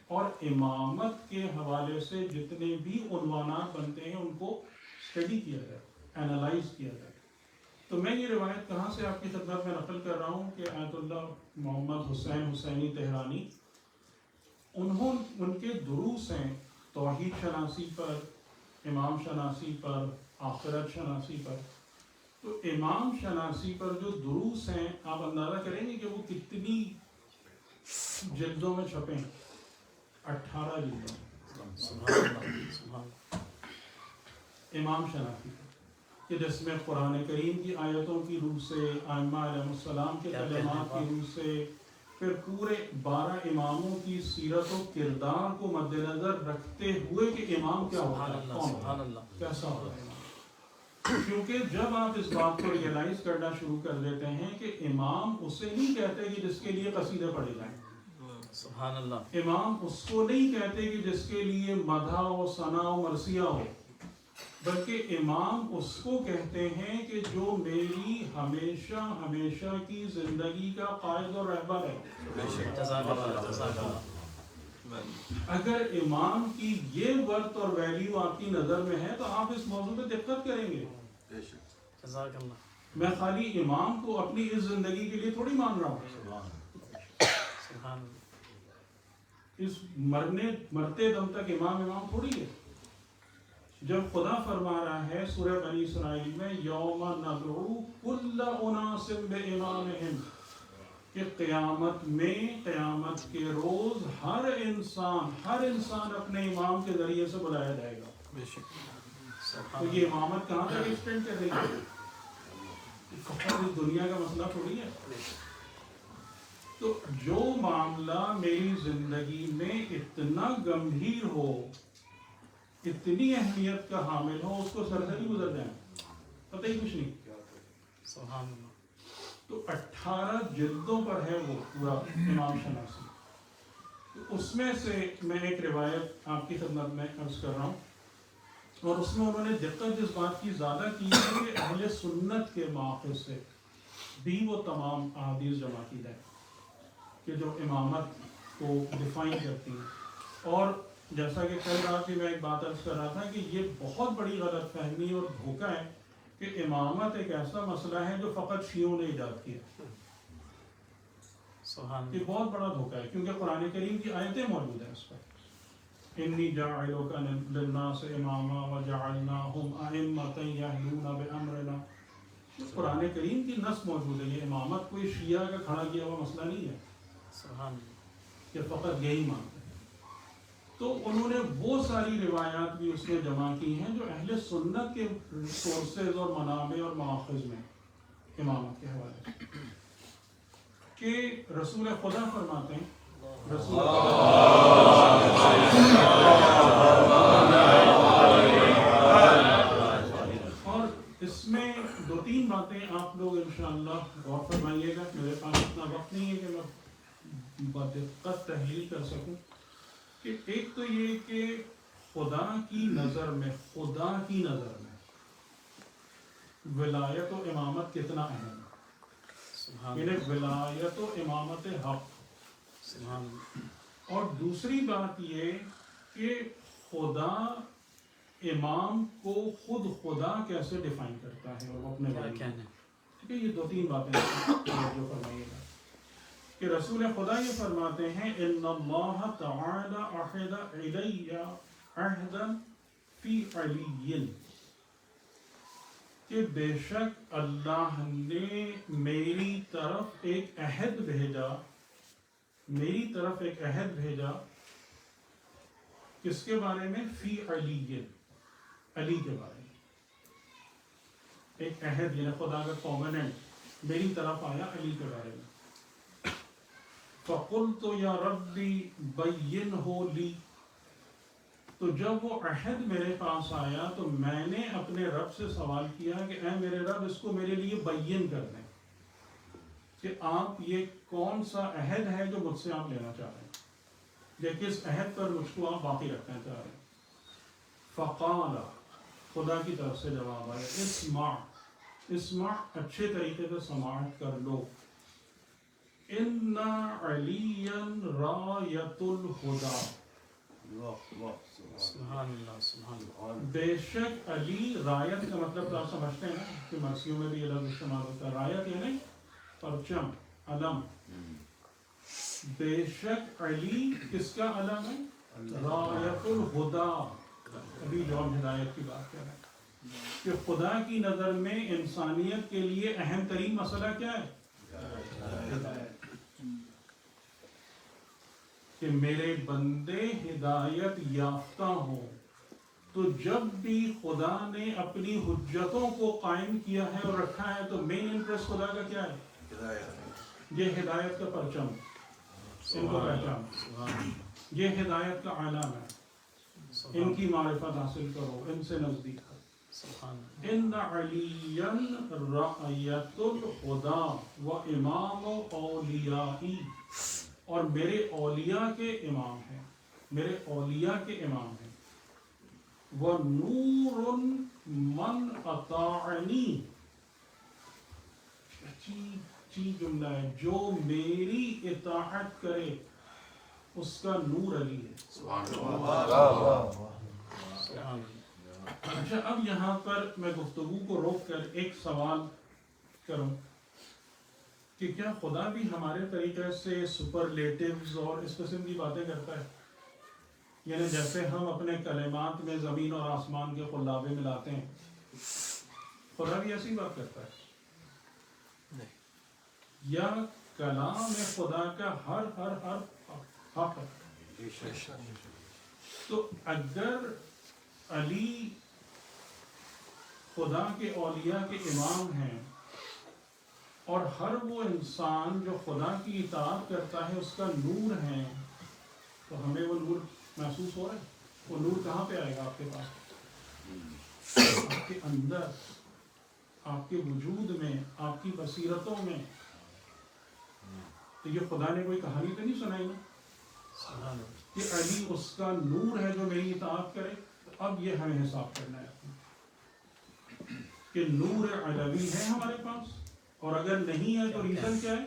اور امامت کے حوالے سے جتنے بھی عنوانات بنتے ہیں ان کو اسٹڈی کیا جائے، اینالائز کیا جائے. تو میں یہ روایت کہاں سے آپ کی خدمت میں نقل کر رہا ہوں کہ آیت اللہ محمد حسین حسینی تہرانی، ان کے دروس ہیں توحید شناسی پر، امام شناسی پر، آخرت شناسی پر. تو امام شناسی پر جو دروس ہیں آپ اندازہ کریں گے کہ وہ کتنی جلدوں میں چھپے ہیں؟ 18 جلدوں. امام شناسی کہ جس میں قرآن کریم کی آیتوں کی روح سے، ائمہ علیہ السلام کے کلمات کی روح سے، پھر پورے 12 اماموں کی سیرت و کردار کو مد نظر رکھتے ہوئے کہ امام کیا ہوتا ہے، کون کیسا ہوتا ہے. کیونکہ جب آپ اس بات کو ریئلائز کرنا شروع کر دیتے ہیں کہ امام اسے نہیں کہتے کہ جس کے لیے قصیدے پڑھے جائیں، سبحان اللہ. امام اس کو نہیں کہتے کہ جس کے لیے مدح و ثنا و مرثیہ ہو، بلکہ امام اس کو کہتے ہیں کہ جو میری ہمیشہ ہمیشہ کی زندگی کا قائد اور رہبر ہے. اگر امام کی یہ ورث اور ویلیو آپ کی نظر میں ہے تو آپ اس موضوع پہ دقت کریں گے. میں خالی امام کو اپنی اس زندگی کے لیے تھوڑی مان رہا ہوں، اس مرتے دم تک امام تھوڑی ہے. جب خدا فرما رہا ہے سورہ بنی اسرائیل میں یوم ندعو کل اناس بامامہم، کہ قیامت میں، قیامت کے روز ہر انسان اپنے امام کے ذریعے سے بلایا جائے گا. تو یہ امامت کہاں تک ایکسٹینڈ کر رہی ہے؟ فقط اس دنیا کا مسئلہ تھوڑی ہے. تو جو معاملہ میری زندگی میں اتنا گمبھیر ہو، اتنی اہمیت کا حامل ہو، اس کو سر سے نہیں گزر جائیں، پتہ ہی کچھ نہیں. سبحان اللہ. تو 18 جلدوں پر ہے وہ پورا امام شناسی. تو اس میں سے میں ایک روایت آپ کی خدمت میں عرض کر رہا ہوں، اور اس میں انہوں نے دقت اس بات کی زیادہ کی ہے کہ اہل سنت کے ماخذ سے بھی وہ تمام احادیث جمع کی جائے کہ جو امامت کو ڈیفائن کرتی ہیں. اور جیسا کہ کل رات بھی میں ایک بات عرض کر رہا تھا کہ یہ بہت بڑی غلط فہمی اور دھوکہ ہے کہ امامت ایک ایسا مسئلہ ہے جو فقط شیعوں نے ایجاد کیا. یہ بہت بڑا دھوکہ ہے، کیونکہ قرآن کریم کی آیتیں موجود ہیں اس پر. انی جاعلک للناس اماما وجعلناہم ائمۃ یہدون بامرنا. قرآن کریم کی نص موجود ہے. یہ امامت کوئی شیعہ کا کھڑا کیا ہوا مسئلہ نہیں ہے سبحان اللہ. کہ فقط یہی مانتے ہیں. تو انہوں نے وہ ساری روایات بھی اس میں جمع کی ہیں جو اہل سنت کے سورسز اور منابع اور مواخذ میں امامت کے حوالے سے. کہ رسول خدا فرماتے ہیں رسول اور اس میں 2-3 باتیں آپ لوگ انشاءاللہ غور فرمائیے گا. میرے پاس اتنا وقت نہیں ہے کہ میں بدقت تحلیل کر سکوں. کہ ایک تو یہ کہ خدا کی نظر میں ولایت و امامت کتنا اہم ہے. یعنی ولایت و امامت حق. اور دوسری بات یہ کہ خدا امام کو خود خدا کیسے ڈیفائن کرتا ہے اور اپنے بارے میں. ٹھیک ہے, یہ 2-3 باتیں جو فرمائیے گا کہ رسول خدا یہ فرماتے ہیں ان اللہ تعالی عہد الی عہدا فی علی, کہ بے شک اللہ نے میری طرف ایک عہد بھیجا کس کے بارے میں؟ فی علی, علی کے بارے میں ایک عہد, یعنی خدا کا کووننٹ میری طرف آیا علی کے بارے میں. فَقُلْتُ يَا رَبِّ بَيِّنْهُ لِي, تو جب وہ عہد میرے پاس آیا تو میں نے اپنے رب سے سوال کیا کہ اے میرے رب اس کو میرے لیے بیان کر دیں کہ آپ یہ کون سا عہد ہے جو مجھ سے آپ لینا چاہ رہے ہیں یا کس عہد پر مجھ کو آپ باقی رکھنا چاہ رہے ہیں. فقال, خدا کی طرف سے جواب آیا اسمع اچھے طریقے سے سماعت کر لو. ان علیا رایۃ الہدی, سبحان اللہ سبحان اللہ. بے شک علی, رایت کا مطلب تو آپ سمجھتے ہیں نا کہ مرثیوں میں بھی یہ لفظ استعمال ہوتا ہے. رایت یعنی پرچم, علم. بے شک علی کس کا علم ہے؟ رایۃ الہدی. ابھی جو ہم ہدایت کی بات کر رہے ہیں کہ خدا کی نظر میں انسانیت کے لیے اہم ترین مسئلہ کیا ہے؟ ہدایت. کہ میرے بندے ہدایت یافتہ ہوں. تو جب بھی خدا نے اپنی حجتوں کو قائم کیا ہے اور رکھا ہے تو مین انٹرسٹ خدا کا کیا ہے؟ یہ ہدایت کا پرچم, ان کو پہچان, یہ ہدایت کا علم ہے. ان کی معرفت حاصل کرو, ان سے نزدیک کرو. ان علی رایۃ الہدی و امام اولیائی, اور میرے اولیاء کے امام ہیں, میرے اولیاء کے امام ہیں. وَنُورٌ مَنْ أَطَاعَنِي, اچھی جملہ ہے, جو میری اطاعت کرے اس کا نور علی ہے. اچھا, اب یہاں پر میں گفتگو کو روک کر ایک سوال کروں کہ کیا خدا بھی ہمارے طریقے سے سپرلیٹیوز اور اس قسم کی باتیں کرتا ہے؟ یعنی جیسے ہم اپنے کلمات میں زمین اور آسمان کے قلابے ملاتے ہیں, خدا بھی ایسی بات کرتا ہے؟ یا کلام خدا کا ہر حق ہے؟ تو اگر علی خدا کے اولیاء کے امام ہیں اور ہر وہ انسان جو خدا کی اطاعت کرتا ہے اس کا نور ہے, تو ہمیں وہ نور محسوس ہو رہا ہے. وہ نور کہاں پہ آئے گا آپ کے پاس؟ آپ کے اندر, آپ کے وجود میں, آپ کی بصیرتوں میں. تو یہ خدا نے کوئی کہانی تو نہیں سنائی نا کہ علی اس کا نور ہے جو میری اطاعت کرے. تو اب یہ ہمیں حساب کرنا ہے کہ نور علوی ہے ہمارے پاس, اور اگر نہیں ہے تو ریزن کیا ہے؟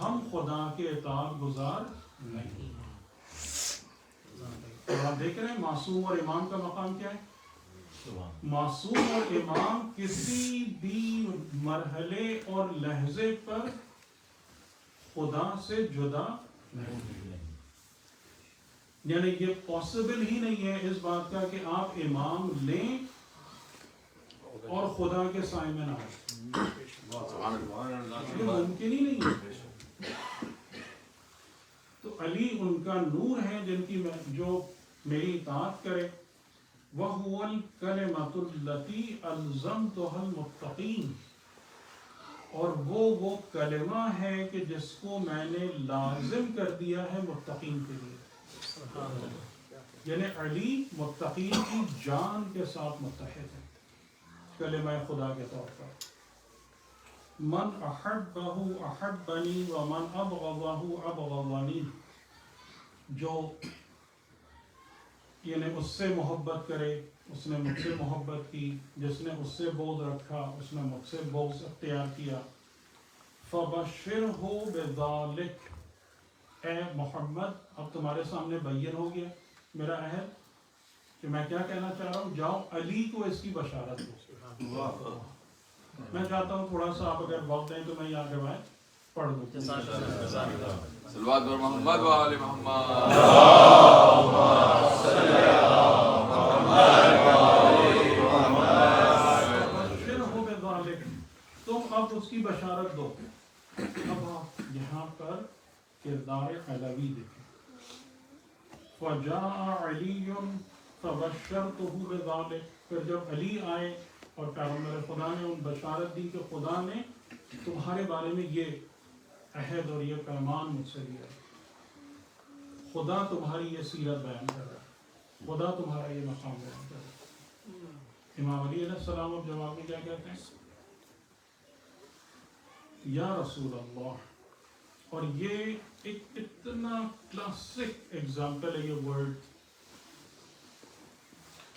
ہم خدا کے اطاعت گزار نہیں. اور آپ دیکھ رہے ہیں معصوم اور امام کا مقام کیا ہے؟ معصوم اور امام کسی بھی مرحلے اور لحظے پر خدا سے جدا نہیں. یعنی یہ پاسبل ہی نہیں ہے اس بات کا کہ آپ امام لیں اور خدا کے سائے میں نہ آئیں، یہ ممکن ہی نہیں ہے۔ تو علی ان کا نور ہے جن کی جو میری اطاعت کرے، وَهُوَ الْكَلِمَةُ الَّتِي أَلْزَمْتُهَا الْمُتَّقِينَ، اور وہ کلمہ ہے کہ جس کو میں نے لازم کر دیا ہے متقین کے لیے، یعنی علی متقین کی جان کے ساتھ متحد ہے کلمہ خدا کے طور پر۔ من احبہ احبنی ومن ابغضہ ابغضنی، جو یعنی اس سے محبت کرے اس نے مجھ سے محبت کی، جس نے اس سے بغض رکھا اس نے مجھ سے بغض اختیار کیا۔ فبشرہ بذالک، اے محمد اب تمہارے سامنے بیان ہو گیا میرا عہد کہ میں کیا کہنا چاہ رہا ہوں، جاؤ علی کو اس کی بشارت دو۔ میں چاہتا ہوں تھوڑا سا آپ اگر وقت دیں تو میں یہاں روایت پڑھ دوں۔ صلوات بر محمد و آل محمد۔ تم اب اس کی بشارت دو۔ اب آپ یہاں پر کردار علوی دیکھیں، فَجَاءَ عَلِيٌّ فَبَشَّرْتُهُ بِذَلِكَ، پھر جب علی آئے اور پیغمبر خدا نے ان بشارت دی کہ خدا نے تمہارے بارے میں یہ عہد اور یہ پیمان مجھ سے لیا، خدا تمہاری یہ سیرت بیان کر رہا ہے، خدا تمہارا یہ مقام بیان کر رہا ہے۔ امام علی علیہ السلام اب جواب میں کیا کہتے ہیں، یا رسول اللہ، اور یہ ایک اتنا کلاسک ایگزامپل ہے یہ ورڈ،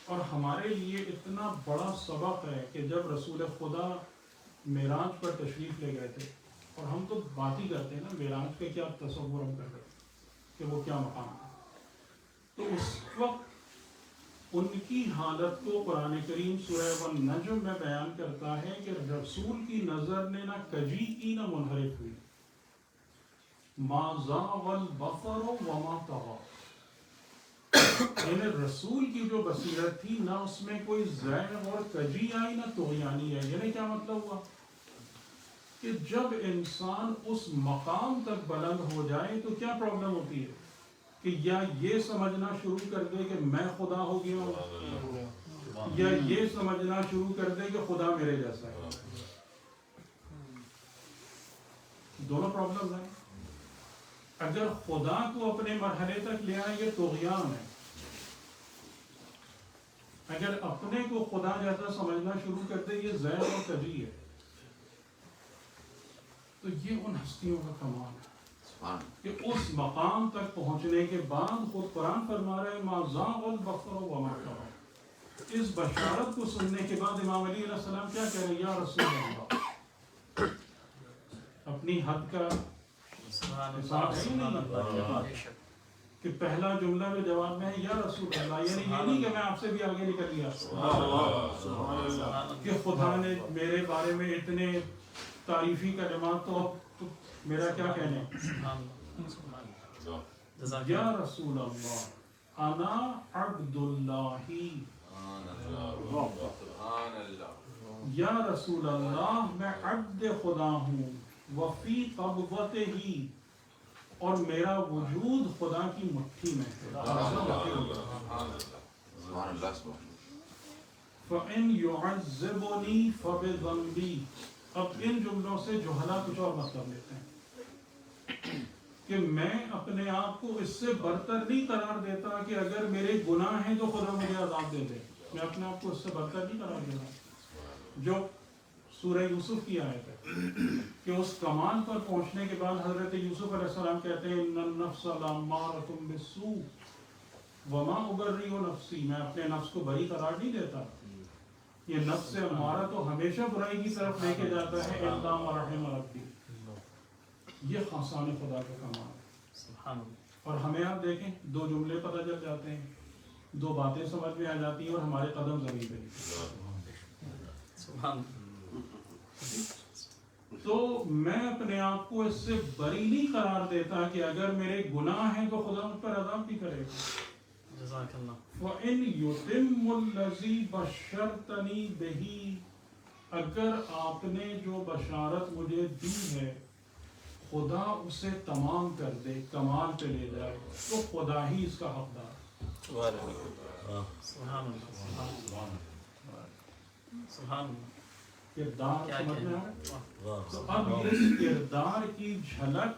اور ہمارے لیے اتنا بڑا سبق ہے کہ جب رسول خدا معراج پر تشریف لے گئے تھے، اور ہم تو بات ہی کرتے ہیں نا معراج کا کیا تصور ہم کر رہے ہیں کہ وہ کیا مقام ہے، تو اس وقت ان کی حالت کو قرآن کریم سورہ والنجم میں بیان کرتا ہے کہ رسول کی نظر نے نہ کجی کی نہ منحرف ہوئی، ما زاغ البصر وما طغى، یعنی رسول کی جو بصیرت تھی نہ اس میں کوئی زیغ اور کجی آئی نہ طغیانی ہے۔ یعنی کیا مطلب ہوا کہ جب انسان اس مقام تک بلند ہو جائے تو کیا پرابلم ہوتی ہے کہ یا یہ سمجھنا شروع کر دے کہ میں خدا ہو گیا ہوں، یا یہ سمجھنا شروع کر دے کہ خدا میرے جیسا ہے، دونوں پرابلم ہیں۔ اگر خدا کو اپنے مرحلے تک لے آئیں گے طغیان ہے، اگر اپنے کو خدا جیسا سمجھنا شروع کر دے یہ زیغ اور کجی ہے۔ تو یہ ان ہستیوں کا کمال ہے کہ اس مقام تک پہنچنے کے بعد خود قرآن فرما رہے ما زاغ البصر وما طغى، اس بشارت کو سننے کے بعد امام علی علیہ السلام کیا کہہ رہے ہیں، یا رسول اللہ، اپنی حد کا حساب ہے نہیں کہ پہلا جملہ جو جواب میں ہے یا رسول اللہ، یعنی یہ نہیں کہ میں آپ سے بھی آگے نکل گیا کہ خدا نے میرے بارے میں اتنے تعریفی کلمات تو میرا کیا کہنے، یا رسول اللہ انا عبد اللہ، یا رسول اللہ میں عبد خدا ہوں، وفی قبضتہ ہی، اور میرا وجود خدا کی مٹھی میں ہے۔ فَإِنْ يُعَذِّبُنِي فَبِذَنْبِي، اب ان جملوں سے جوہلا کچھ اور مطلب لیتے ہیں کہ میں اپنے آپ کو اس سے برتر نہیں قرار دیتا کہ اگر میرے گناہ ہیں تو خدا مجھے عذاب دے دے، میں اپنے آپ کو اس سے برتر نہیں قرار دیتا، جو سورہ یوسف کی آیت ہے کہ اس کمال پر پہنچنے کے بعد حضرت یوسف علیہ السلام کہتے ہیں ان النفس لامارۃ بالسوء وما ابرئ نفسی، میں اپنے نفس کو بری قرار نہیں دیتا، یہ نفس امارہ تو ہمیشہ برائی کی طرف لے کے جاتا ہے، الا ما رحم ربی، یہ خاصان خدا کا کمال ہے۔ اور ہمیں آپ دیکھیں دو جملے پتہ چل جاتے ہیں، دو باتیں سمجھ میں آ جاتی ہیں اور ہمارے قدم زمین پہ۔ تو میں اپنے آپ کو اس سے بری نہیں قرار دیتا کہ اگر میرے گناہ ہیں تو خدا مجھ پر عذاب بھی کرے گا. جزاک اللہ. وَإِنْ يُتِمُّ الَّذِي بَشَّرْتَنِي بِهِ اگر آپ نے جو بشارت مجھے دی ہے خدا اسے تمام کر دے، کمال پہ لے جائے تو خدا ہی اس کا حقدار. سبحان اللہ. سبحان اللہ. کردار کیا سمجھ میں کہنا. آئے؟ تو اب اس کردار کی جھلک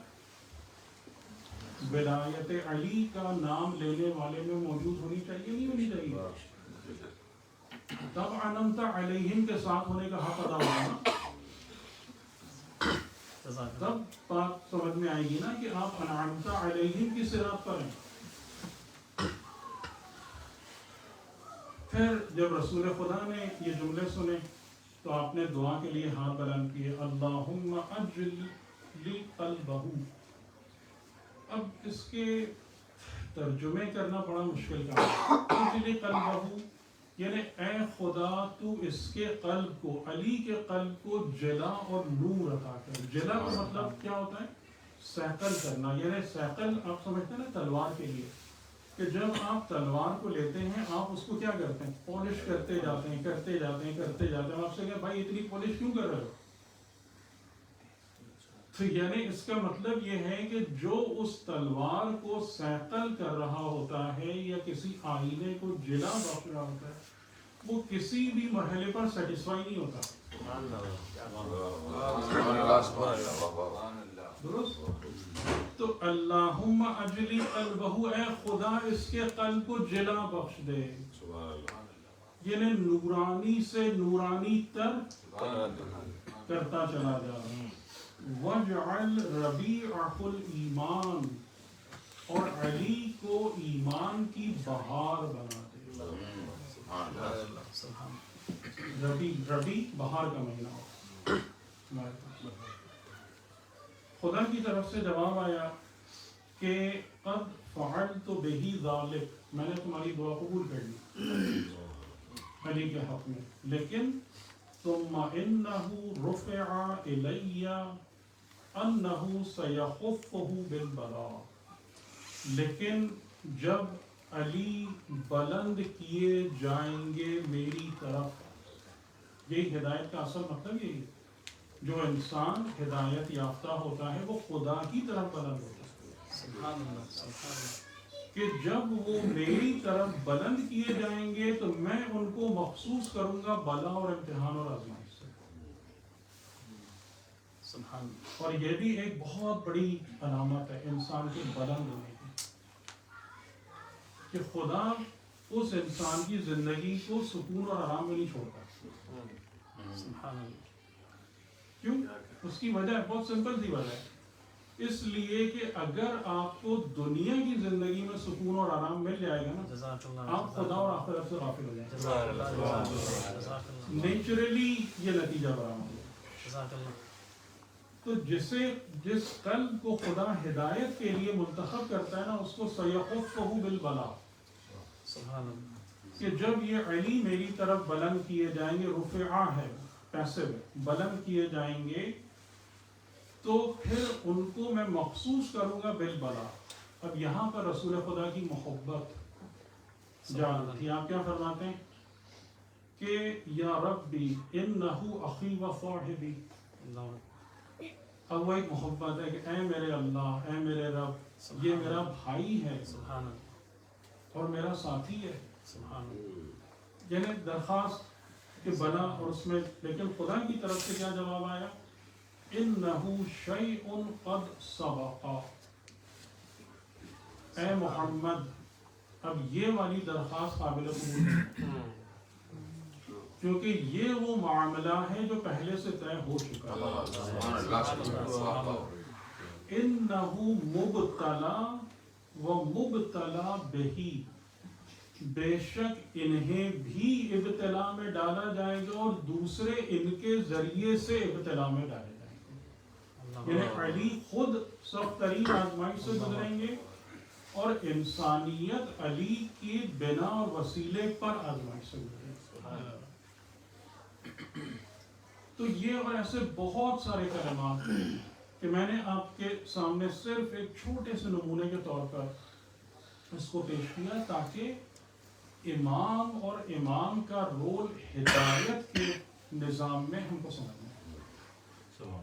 ولایت علی کا نام لینے والے میں موجود ہونی چاہیے نہیں ہونی چاہیے؟ تب انعمت علیہم کے ساتھ ہونے کا حق ادا ہوگا. تب بات سمجھ میں آئے گی نا کہ آپ انعمت علیہم کی صراط پر ہیں. پھر جب رسول خدا نے یہ جملے سنے تو آپ نے دعا کے لیے ہاتھ بلند کیے، اللہم اجل لی قلبہ. اب اس کے ترجمے کرنا بڑا مشکل کام ہے. اجل قلبہ یعنی اے خدا تو اس کے قلب کو، علی کے قلب کو جلا اور نور عطا کر. جلا کا مطلب کیا ہوتا ہے؟ سیکل کرنا. یعنی سیکل آپ سمجھتے ہیں نا تلوار کے لیے، کہ جب آپ تلوار کو لیتے ہیں آپ اس کو کیا کرتے ہیں؟ پالش کرتے جاتے ہیں کرتے جاتے ہیں کرتے جاتے ہیں. آپ سے کہیں بھائی اتنی پالش کیوں کر رہے ہو؟ تو یعنی اس کا مطلب یہ ہے کہ جو اس تلوار کو سیکل کر رہا ہوتا ہے یا کسی آئینے کو جلا بخش رہا ہوتا ہے وہ کسی بھی مرحلے پر سیٹسفائی نہیں ہوتا. درست. تو اللہم اجلی قلبہ، اے خدا اس کے قلب کو جلا بخش دے. یعنی نورانی سے نورانی تر کرتا چلا جا. وَجْعَلْ رَبِيعَهُ الْإِيمَانِ اور علی کو ایمان کی بہار بنا دے. ربی بہار کا مہینہ ہو. خدا کی طرف سے جواب آیا کہ قد فعلت بہ ذالک، میں نے تمہاری دعا قبول کر لی علی کے حق میں. لیکن ثم انہ رفع الی انہ سیخفہ بالبلاء، لیکن جب علی بلند کیے جائیں گے میری طرف. یہ ہدایت کا اصل مطلب یہی ہے. جو انسان ہدایت یافتہ ہوتا ہے وہ خدا کی طرف بلند ہوتا ہے. سبحان اللہ. سبحان اللہ. کہ جب وہ میری طرف بلند کیے جائیں گے تو میں ان کو مخصوص کروں گا بلا اور امتحان اور آزمائش سے. سبحان اللہ. اور یہ بھی ایک بہت بڑی علامت ہے انسان کے بلند ہونے کی، کہ خدا اس انسان کی زندگی کو سکون اور آرام میں نہیں چھوڑتا. سبحان اللہ. کیوں؟ اس کی وجہ بہت سمپل سی وجہ ہے، اس لیے کہ اگر آپ کو دنیا کی زندگی میں سکون اور آرام مل جائے گا نا جزاک اللہ. آپ خدا اور آخرت سے غافل ہو جائیں گے. جزاک اللہ. جزاک اللہ. نیچرلی یہ نتیجہ برآمد ہوگا. جزاک اللہ. تو جس قلب کو خدا ہدایت کے لیے منتخب کرتا ہے نا اس کو سیخفہ بالبلاء، سبحان اللہ. کہ جب یہ علی میری طرف بلند کیے جائیں گے، رفعہ ہے پیسے بلند کیے جائیں گے تو پھر ان کو میں مخصوص کروں گا بالبلاء. اب یہاں پر رسول خدا کی محبت جان تھی. آپ کیا فرماتے ہیں کہ یا ربی انہ اخی و صاحبی. اب وہ ایک محبت ہے کہ اے میرے اللہ، اے میرے رب، یہ میرا بھائی ہے سبحان اللہ. اور میرا ساتھی ہے. سبحان اللہ. یعنی درخواست کہ بنا اور اس میں، لیکن خدا کی طرف سے کیا جواب آیا؟ انہ شیء قد سبق. اے محمد اب یہ والی درخواست قابل قبول ہے کیونکہ یہ وہ معاملہ ہے جو پہلے سے طے ہو چکا ہے. انہ مبتلا و مبتلا بہی، بے شک انہیں بھی ابتلا میں ڈالا جائے گا اور دوسرے ان کے ذریعے سے ابتلا میں ڈالے جائیں گے. یعنی علی خود سخت ترین آزمائش سے گزریں گے اور انسانیت علی کی بنا اور وسیلے پر آزمائش سے گزرے گی. تو یہ اور ایسے بہت سارے کلمات کہ میں نے آپ کے سامنے صرف ایک چھوٹے سے نمونے کے طور پر اس کو پیش کیا تاکہ امام اور امام کا رول ہدایت کے نظام میں ہم کو سمجھنا ہے،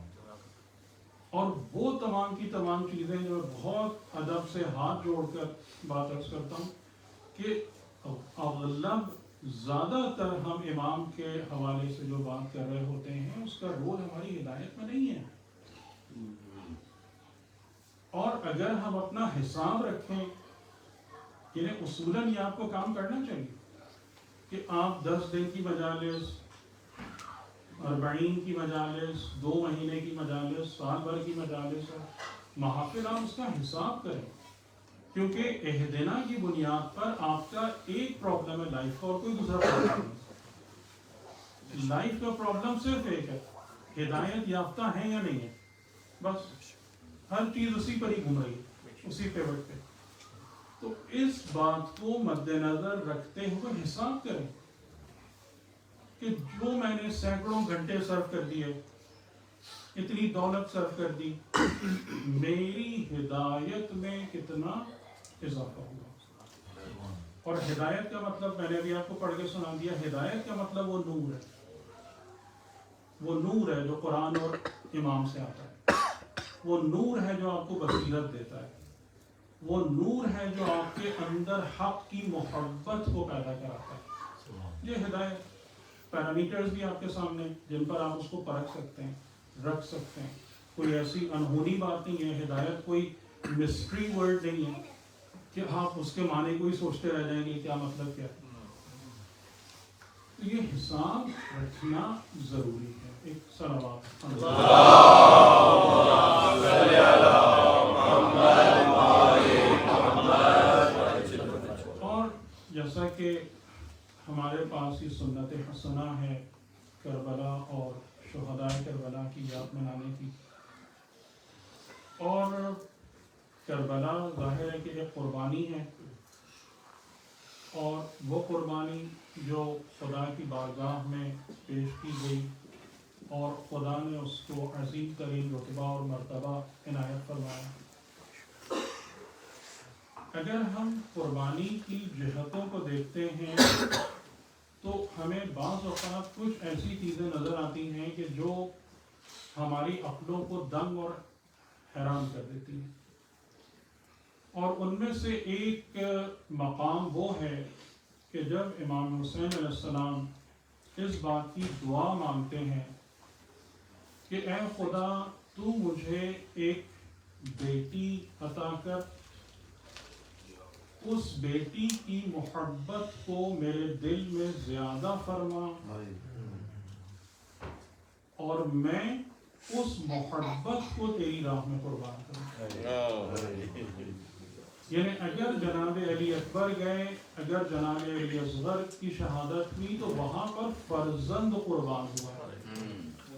اور وہ تمام کی تمام چیزیں جو بہت ادب سے ہاتھ جوڑ کر بات عرض کرتا ہوں کہ اغلب زیادہ تر ہم امام کے حوالے سے جو بات کر رہے ہوتے ہیں اس کا رول ہماری ہدایت میں نہیں ہے، اور اگر ہم اپنا حساب رکھیں، یعنی اصولاً یہ آپ کو کام کرنا چاہیے کہ آپ 10 دن کی مجالس، 40 کی مجالس، 2 مہینے کی مجالس، سال بھر کی مجالس، محافل، آپ اس کا حساب کریں، کیونکہ اہدنا کی بنیاد پر آپ کا ایک پرابلم ہے لائف کا، اور کوئی دوسرا پرابلم نہیں۔ لائف کا پرابلم صرف ایک ہے، ہدایت یافتہ ہیں یا نہیں ہے، بس ہر چیز اسی پر ہی گھوم رہی ہے، اسی پیوٹ پہ۔ تو اس بات کو مد نظر رکھتے ہوئے حساب کریں کہ جو میں نے سینکڑوں گھنٹے صرف کر دیے، اتنی دولت صرف کر دی، میری ہدایت میں کتنا اضافہ ہوا۔ اور ہدایت کا مطلب میں نے بھی آپ کو پڑھ کے سنا دیا، ہدایت کا مطلب وہ نور ہے، وہ نور ہے جو قرآن اور امام سے آتا ہے، وہ نور ہے جو آپ کو بصیرت دیتا ہے، وہ نور ہے جو آپ کے اندر حق کی محبت کو پیدا کراتا ہے۔ یہ ہدایت پیرامیٹرز بھی آپ کے سامنے جن پر آپ اس کو پرکھ سکتے ہیں، رکھ سکتے ہیں، کوئی ایسی انہونی بات نہیں ہے، ہدایت کوئی مسٹری ورڈ نہیں ہے کہ آپ اس کے معنی کو ہی سوچتے رہ جائیں گے کیا مطلب کیا ہے۔ تو یہ حساب رکھنا ضروری ہے۔ ایک صلوات اور جیسا کہ ہمارے پاس یہ سنت حسنہ ہے کربلا اور شہداء کربلا کی یاد منانے کی، اور کربلا ظاہر ہے کہ ایک قربانی ہے، اور وہ قربانی جو خدا کی بارگاہ میں پیش کی گئی اور خدا نے اس کو عظیم ترین رتبہ اور مرتبہ عنایت فرمایا۔ اگر ہم قربانی کی جہتوں کو دیکھتے ہیں تو ہمیں بعض اوقات کچھ ایسی چیزیں نظر آتی ہیں کہ جو ہماری عقلوں کو دنگ اور حیران کر دیتی ہیں، اور ان میں سے ایک مقام وہ ہے کہ جب امام حسین علیہ السلام اس بات کی دعا مانگتے ہیں کہ اے خدا تو مجھے ایک بیٹی عطا کر، اس بیٹی کی محبت کو میرے دل میں زیادہ فرما، اور میں اس محبت کو تیری راہ میں قربان کروں۔ یعنی اگر جناب علی اکبر گئے، اگر جناب علی اصغر کی شہادت ہوئی تو وہاں پر فرزند قربان ہوا ہے،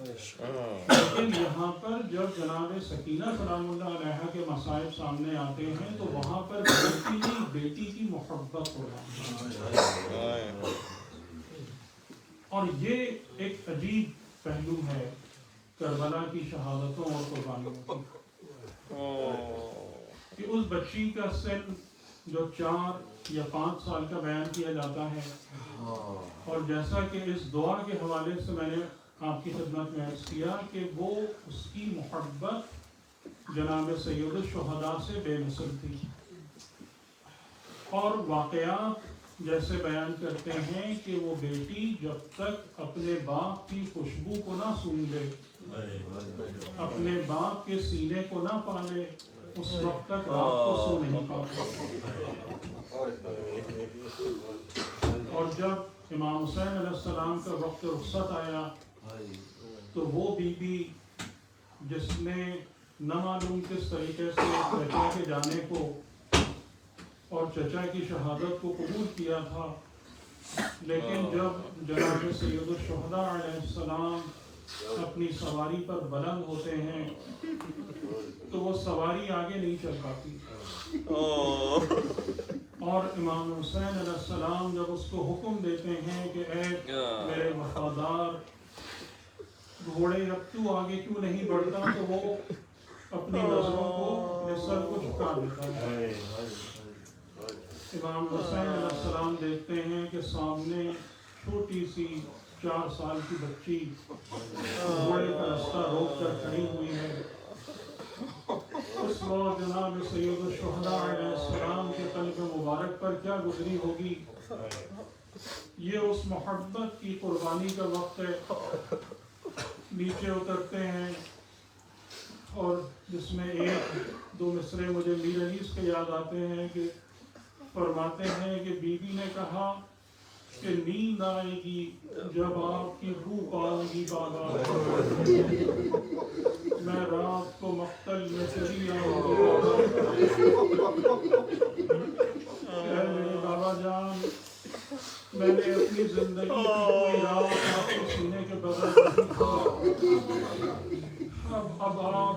لیکن یہاں پر جب جناب سکینہ سلام اللہ علیہا کے مصائب سامنے آتے ہیں تو وہاں پر بیٹی کی محبت قربان ہے۔ اور یہ ایک عجیب پہلو ہے کربلا کی شہادتوں اور قربانیوں کی، کہ اس بچی کا سن جو 4 یا 5 سال کا بیان کیا جاتا ہے، اور جیسا کہ اس دعا کے حوالے سے میں نے آپ کی خدمت میں عرض کیا کہ وہ اس کی محبت جناب سید الشہداء سے بے مثل تھی، اور واقعات جیسے بیان کرتے ہیں کہ وہ بیٹی جب تک اپنے باپ کی خوشبو کو نہ سون لے، اپنے باپ کے سینے کو نہ پالے، اس وقت تک رات کو سو نہیں پاتی۔ اور جب امام حسین علیہ السلام کا وقت رخصت آیا تو وہ بی بی جس نے نہ معلوم کس طریقے سے چچا کے جانے کو اور چچا کی شہادت کو قبول کیا تھا، لیکن جب جناب سید الشہداء علیہ السلام اپنی سواری پر بلند ہوتے ہیں تو وہ سواری آگے نہیں چل پاتی، اور امام حسین علیہ السلام جب اس کو حکم دیتے ہیں کہ اے میرے وفادار گھوڑے اب تو آگے کیوں نہیں بڑھتا، تو وہ اپنی نظروں کو اپنے سر کو جھکا لیتا ہے۔ امام حسین علیہ السلام دیکھتے ہیں کہ سامنے چھوٹی سی 4 سال کی بچی گھوڑے کا راستہ روک کر کھڑی ہوئی ہے۔ اس وقت جناب سید الشہداء علیہ السلام کے قلب مبارک پر کیا گزری ہوگی۔ یہ اس محبت کی قربانی کا وقت ہے۔ نیچے اترتے ہیں اور جس میں 1-2 مصرے مجھے میر انیس کے یاد آتے ہیں کہ فرماتے ہیں کہ بی بی نے کہا کہ نیند آئے گی جب آپ کی روح پال گی بابا، میں رات کو مقتل میں چلی آؤں گی اے میرے بابا جان، میں نے اپنی زندگی کی کوئی رات آپ کے سینے کے بغیر نہیں کھائی۔ اب آپ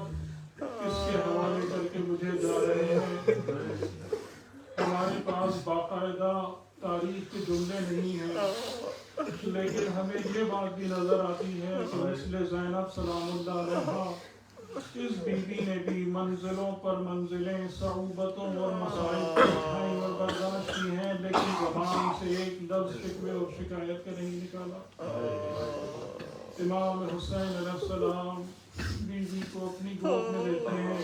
اس کے حوالے کر کے مجھے جا رہے ہیں۔ ہمارے پاس باقاعدہ تاریخ کے جملے نہیں ہیں، لیکن ہمیں یہ بات بھی نظر آتی ہے کہ مثل زینب سلام اللہ علیہا اس بی بی نے بھی منزلوں پر منزلیں، صعوبتوں اور مسائل کو اٹھائیں اور برداشت کی ہیں، لیکن زبان سے ایک لفظ شکوے اور شکایت کا نہیں نکالا۔ امام حسین علیہ السلام بیوی کو اپنی گود میں لیتے ہیں،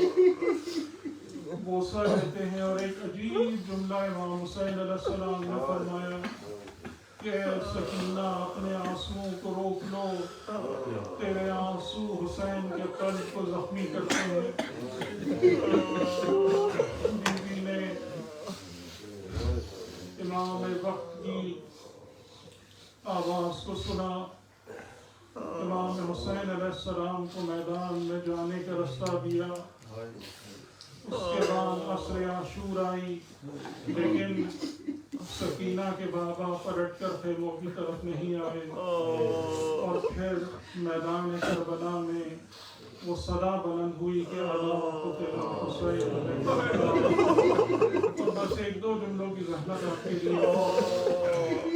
بوسہ دیتے ہیں، اور ایک عجیب جملہ امام حسین علیہ السلام نے فرمایا کہ سکینہ اپنے آنسوؤں کو روک لو، تیرے آنسو حسین کے قلب کو زخمی کرتے ہیں۔ بیوی نے امام وقت کی آواز کو سنا، امام حسین علیہ السلام کو میدان میں جانے کا رستہ دیا۔ اس کے بعد عصر عاشور آئی، لیکن سکینہ کے بابا پلٹ کر خیموں کی طرف نہیں آئے، اور پھر میدان کربلا میں وہ صدا بلند ہوئی کہ اللہ قتل حسین، اور بس 1-2 جملوں کی زحمت آپ کے لیے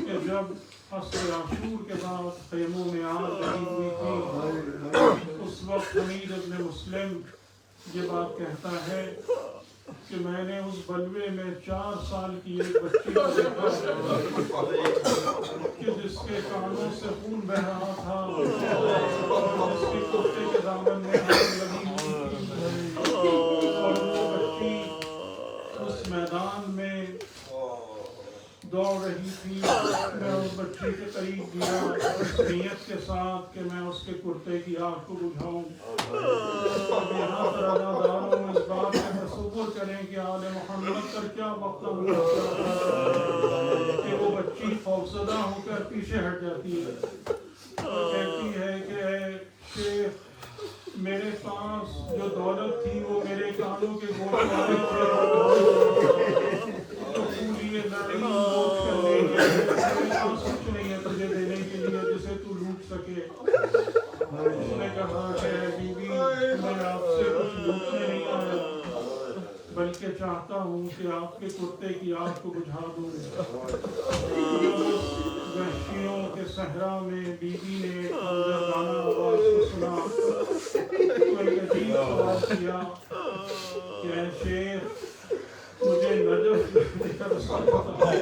کہ جب عصر عاشور کے بعد خیموں میں آگ لگی ہوئی تھی، اس وقت حمید ابن مسلم یہ بات کہتا ہے کہ میں نے اس بلوے میں 4 سال کی ایک بچی کو دیکھا کہ جس کے کانوں سے خون بہ رہا تھا، اور جس کے کتے کے دامن میں آگ لگی ہوئی تھی، اور وہ بچی اس میدان میں دوڑ رہی تھی۔ میں اس بچے کے قریب گیا اس نیت کے ساتھ کہ میں اس کے کرتے کی آگ کو بجھاؤں۔ اب یہاں پر اداداروں اس بات کا تصور کریں کہ آل محمد پر کیا وقت کہ وہ بچی خوفزدہ ہو کر پیچھے ہٹ جاتی ہے اور کہتی ہے کہ اے شیخ، میرے پاس جو دولت تھی وہ میرے کانوں کے گوشت والے تھے، تو پوری لڑائی موت کر لے گئے، میرے پاس کچھ نہیں ہے تجھے دینے کے لیے جسے تو لوٹ سکے۔ اس نے کہا کہ بی بی، میں آپ سے کچھ لوٹنے نہیں آیا، بلکہ چاہتا ہوں کہ آپ کے کرتے کی آگ کو بجھا دوں۔ وحشیوں کے صحرا میں بی بی نے جانا آواز کو سنا تو ایک عجیب سوال کیا کہ اے شیخ، مجھے نجف کا رستہ پتہ ہے۔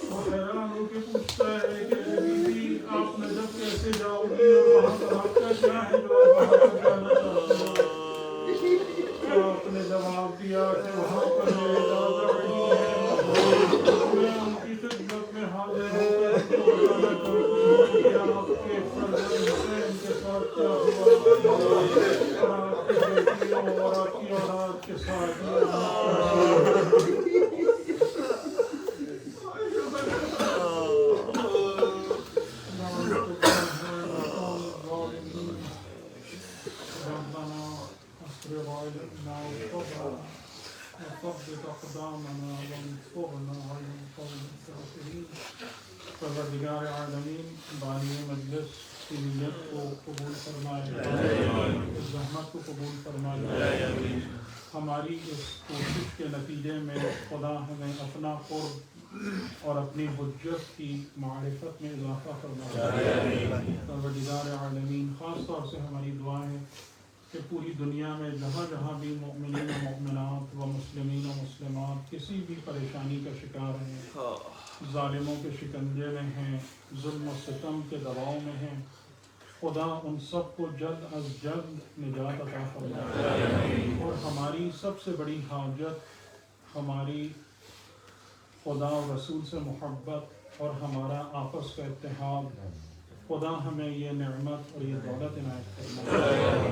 وہ حیران ہو کے پوچھتا ہے کہ بی بی، آپ نجف کیسے جاؤ گی اور وہاں پر آپ کا کیا ہے جو آپ وہاں پر جانا چاہتے ہو؟ تو آپ نے جواب دیا کہ وہاں پر میرے دادا نہیں ہے، میں ان کی خدمت میں حاضر ہو کر ان کو بتانا چاہتی ہوں کہ آپ کے فرزند حسین کے ساتھ کیا ہوا، اور آپ کی بیٹیوں اور آپ کی اولاد کے ساتھ وثبت أقدامنا وانصرنا على القوم الكافرين۔ پروردگار عالمین بانی مجلس کی نیت کو قبول فرمائے، اس زحمت کو قبول فرمائے۔ ہماری اس کوشش کے نتیجے میں خدا ہمیں اپنا قرب اور اپنی حجت کی معرفت میں اضافہ فرما. پروردگار عالمین، خاص طور سے ہماری دعا ہے کہ پوری دنیا میں جہاں جہاں بھی مؤمنین و مؤمنات و مسلمین و مسلمات کسی بھی پریشانی کا شکار ہیں، ظالموں کے شکنجے میں ہیں، ظلم و ستم کے دباؤ میں ہیں، خدا ان سب کو جلد از جلد نجات عطا فرمائے. اور ہماری سب سے بڑی حاجت ہماری خدا و رسول سے محبت اور ہمارا آپس کا اتحاد، خدا ہمیں یہ نعمت اور یہ دولت عنایت فرمائے.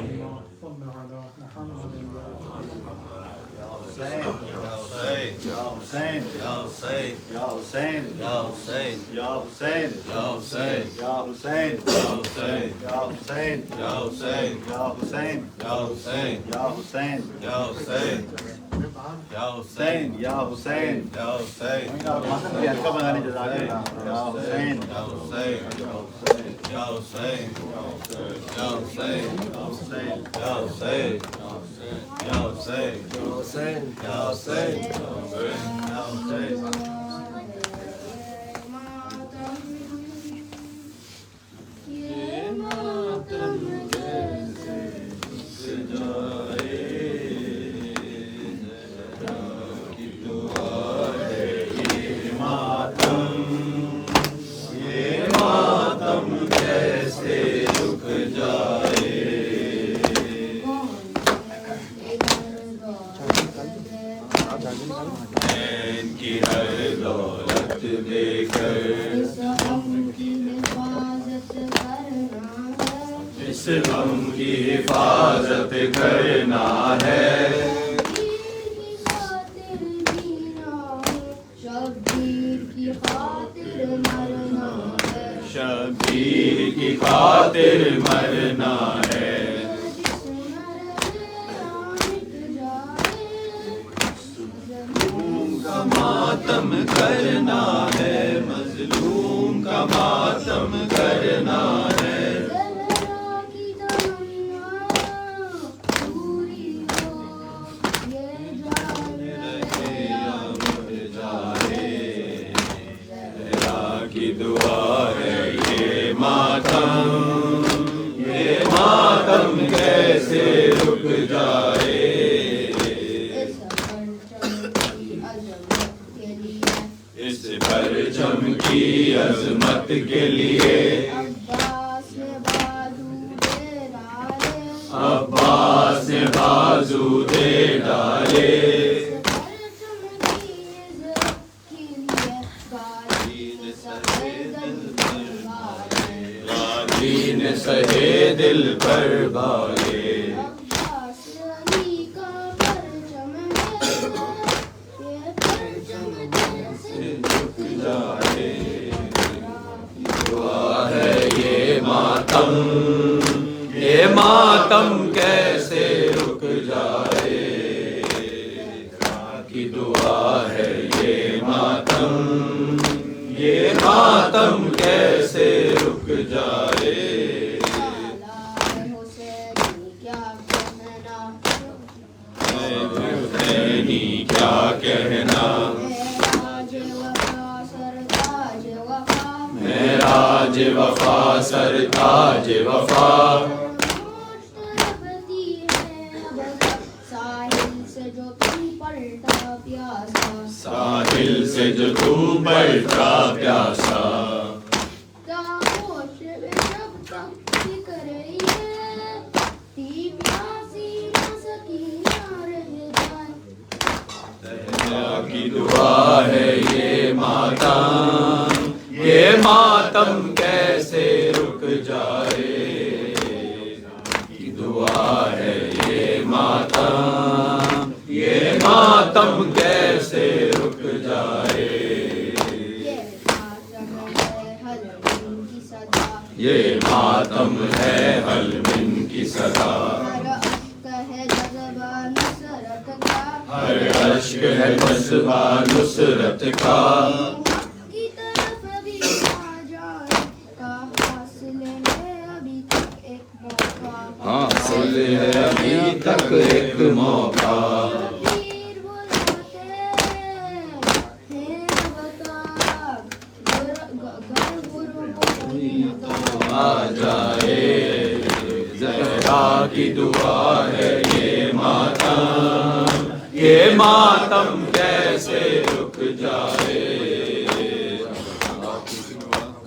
یہ ماتم کیسے رک جائے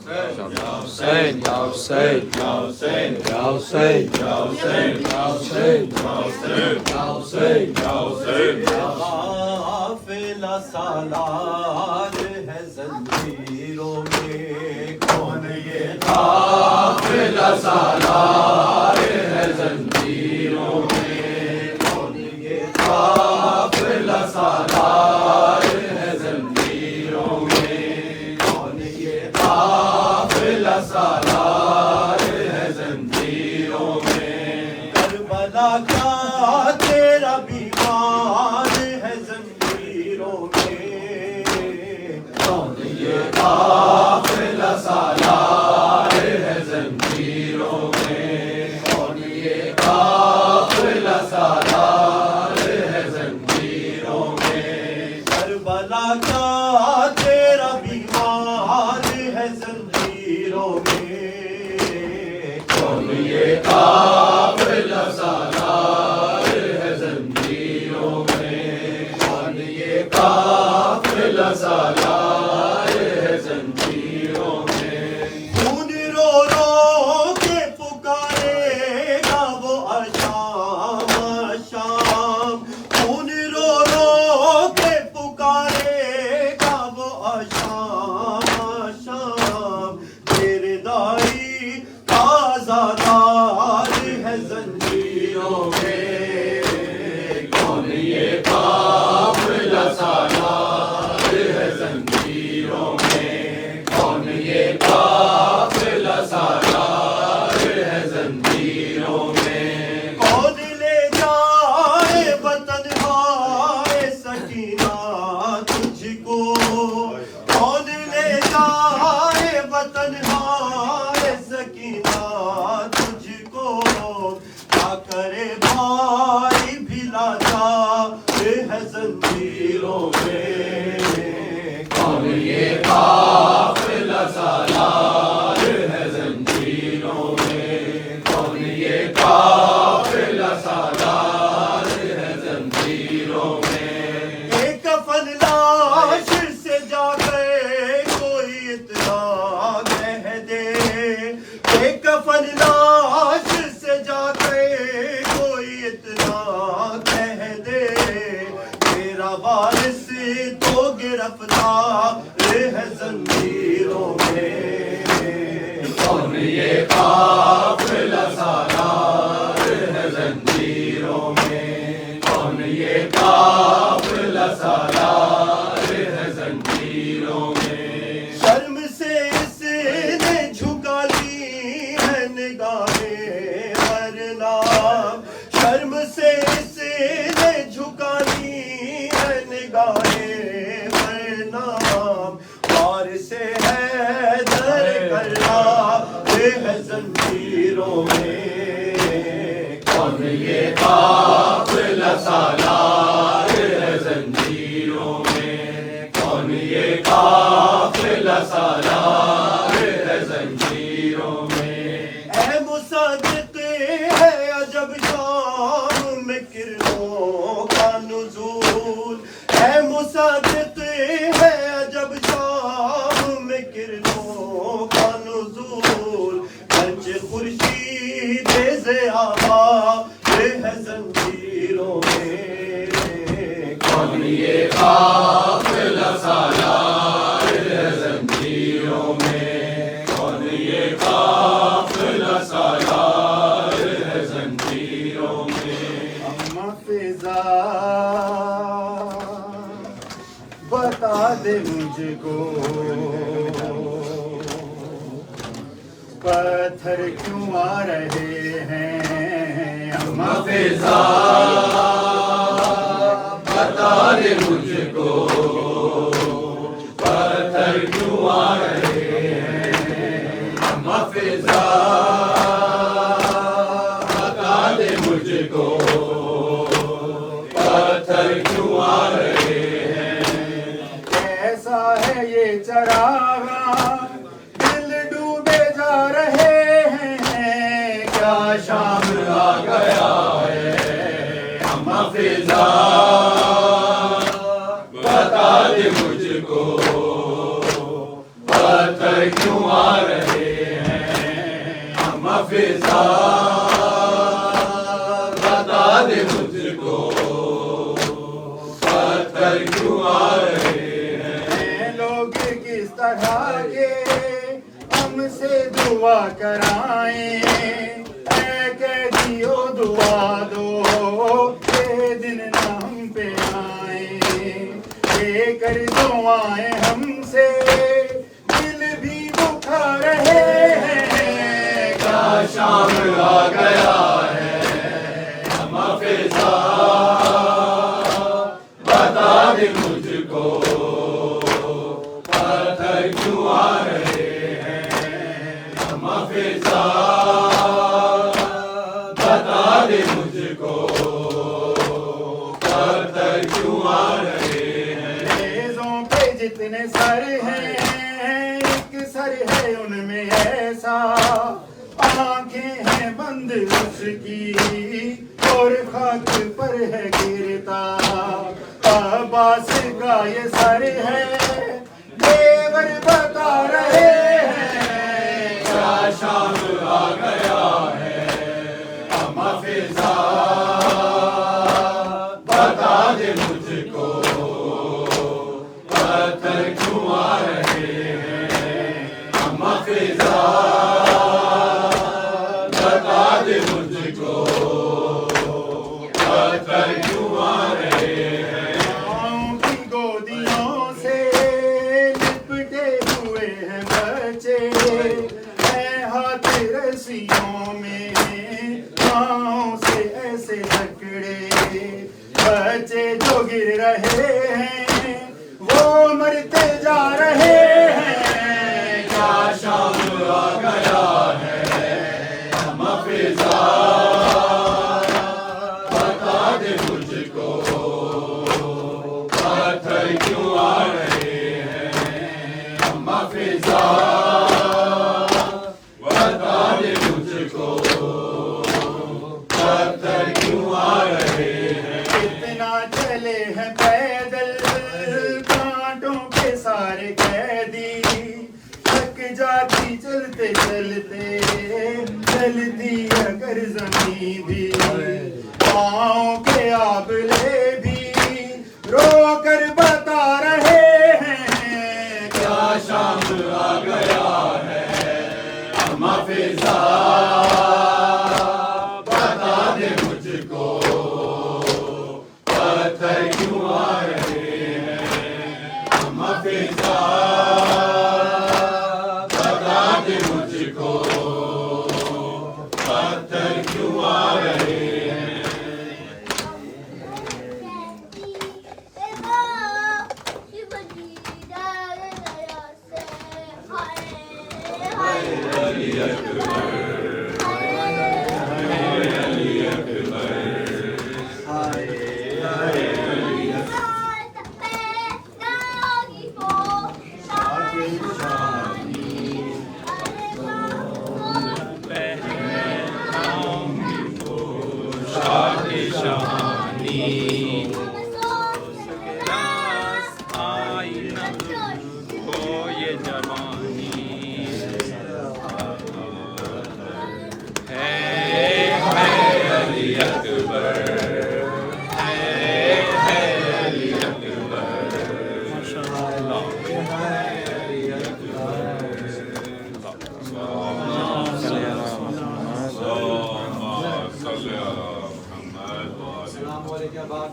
حسین یا حسین یا حسین یا حسین یا حسین یا حسین یا حسین یا حسین قافلہ سالار ہے زنجیروں میں کون یہ قافلہ سالار ہے زنجیروں میں کون یہ قافلہ سالار ہے زنجیروں میں کون یہ قافلہ سالار ہے زنجیروں میں کربلا کا تیرا بیمار ہے زنجیروں میں کون یہ قافلہ سالار ہے زنجیروں میں کون یہ قافلہ سالار ہے زنجیروں میں کربلا کا تیرا بیمار ہے زنجیروں میں کون یہ قافلہ سالار ہے زنجیروں میں کون یہ قافلہ سالار ہے زنجیروں میں خون رو رو کے پکارے گا وہ شام شام خون رو رو کے پکارے گا وہ شام شام تیرے دائی آزادار ہے زنجیروں میں کون یہ قافلہ سالار ہے زنجیروں میں کون یہ قافلہ سالار ہے زنجیروں میں کون لے جائے وطن ہائے سکینہ تجھ کو کون لے جائے وطن ہائے سکینہ تجھ کو کیا کرے بھائی بھی لاچار ہے زنجیروں میں کون یہ قافلہ سالار ہے زنجیروں میں کون یہ قافلہ سالار ہے زنجیروں میں ایک کفن لاش سے جا گئے کوئی اطلاع کہہ دے ایک کفن لاش سے جا گئے کوئی اطلاع کہہ دے تیرا وارث تو گرفتار ہے زنجیروں میں کون یہ قافلہ سالار ہے زنجیروں میں کون یہ قافلہ سالار ہے زنجیروں میں شرم سے اس نے جھکا لی ہے نگاہیں ورنہ شرم سے اس نے جھکا لی ہے نگاہیں ورنہ وارث ہے در کرا ہے زنجیروں میں کون یہ قافلہ سالار ہے زنجیروں میں کون یہ قافلہ سالار ہے زنجیروں میں اے مصدق ہے عجب شام میں کرنوں کا نزول اے مصدق ہے عجب شام میں کرنوں کا نزول گرچہ خورشید ضیاء ہے زنجیروں میں کون یہ قافلہ سالار ہے زنجیروں میں کون یہ قافلہ سالار ہے زنجیروں میں اما فضا بتا دے مجھ کو پتھر کیوں آ رہے ہیں اما فضا بتا دے مجھ کو پتھر کیوں آ رہے ہیں اما فضا بتا دے مجھ کو پتھر کیوں آ رہے ہیں کیسا ہے یہ چراغاں دل ڈوبے جا رہے ہیں کیا شام آ گیا ہے اما فضا کو پتھر کیوں آ رہے ہیں ہم فضا بتا دے مجھ کو پتھر کیوں آ رہے ہیں لوگ کس طرح کے ہم سے دعا کرائیں اے قیدیو دعا دو یہ دن نہ ہم پہ آئیں لے کر دعائیں ہم سے دل بھی دکھا رہے ہیں کیا شام آ گیا ہے ہم فضا بتا دے مجھ کو پتھر کیوں آ رہے ہیں ہم فضا بتا دے مجھ کو پتھر کیوں آ رہے ہیں نیزوں پہ جتنے سر ہیں ایک سر ہے ان میں ایسا آنکھیں ہیں بند اس کی اور خاک پر ہے گرتا عباس کا یہ سر ہے دیور بتا رہے ہیں کیا شام آ گیا ہے ہم فضا بتا دے مجھ کو پتھر کیوں آ رہے ہیں ہم فضا بتا دے مجھ کو پتھر کیوں آ رہے ہیں ماؤں کی گودیوں سے لپٹے ہوئے ہیں بچے اے ہاتھ رسیوں میں پاؤں سے ایسے جکڑے بچے جو گر رہے ہیں وہ مرتے جا رہے ہیں کیا شام آ گیا ہے ہم فضا بتا دے مجھ کو پتھر کیوں آ رہے ہیں ہم فضا بتا دے مجھ کو پتھر کیوں آ رہے ہیں کتنا چلے ہیں پیدل کانٹوں کے سارے قیدی تھک جاتی چلتے چلتے چلتی اگر زمین بھی پاؤں کے آبلے بھی رو کر بتا رہے ہیں کیا شام آ گیا ہے ہم فضا بتا دے مجھ کو پتھر کیوں آ رہے ہیں ہم فضا بتا دے مجھ کو پتھر کیوں آ رہے ہیں علی اکبر علی اکبر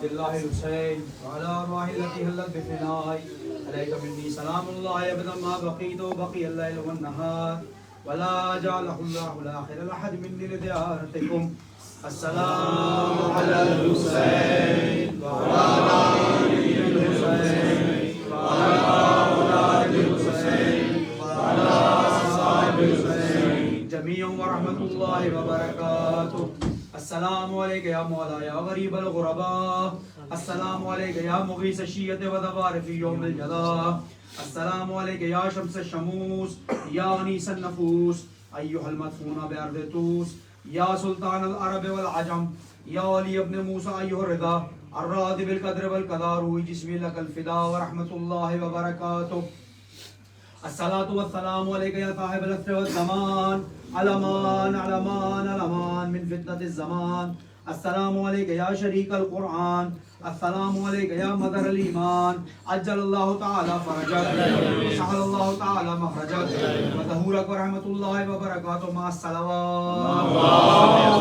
الله الحسين وعلى أرواح التي هلت بفنائي عليك مني سلام الله أبدا ما بقيت وبقي الليل والنهار ولا جعله الله الآخر لأحد مني لزيارتكم السلام على الحسين وعلى آل الحسين وعلى أولاد الحسين وعلى أصحاب الحسين جميعا ورحمة الله وبركاته السلام عليك يا مولاي يا غريب الغرباء السلام عليك يا مغيث الشية ودبار في يوم الجلاء السلام عليك يا شمس الشموس يا أنيس النفوس أيها المدفون بأرض توس يا سلطان العرب والعجم يا ولي ابن موسى أيها الرضا الراضي بالقدر والقدر جسمي لك الفداء ورحمة الله وبركاته. الصلاة والسلام عليك يا صاحب العصر والزمان، علمان علمان علمان من فتنة الزمان. السلام عليك يا شريك القرآن، السلام عليك يا مدر الإيمان. عجل الله تعالى فرجك وسهل الله تعالى مخرجك وظهورك ورحمة الله وبركاته مع الصلوات.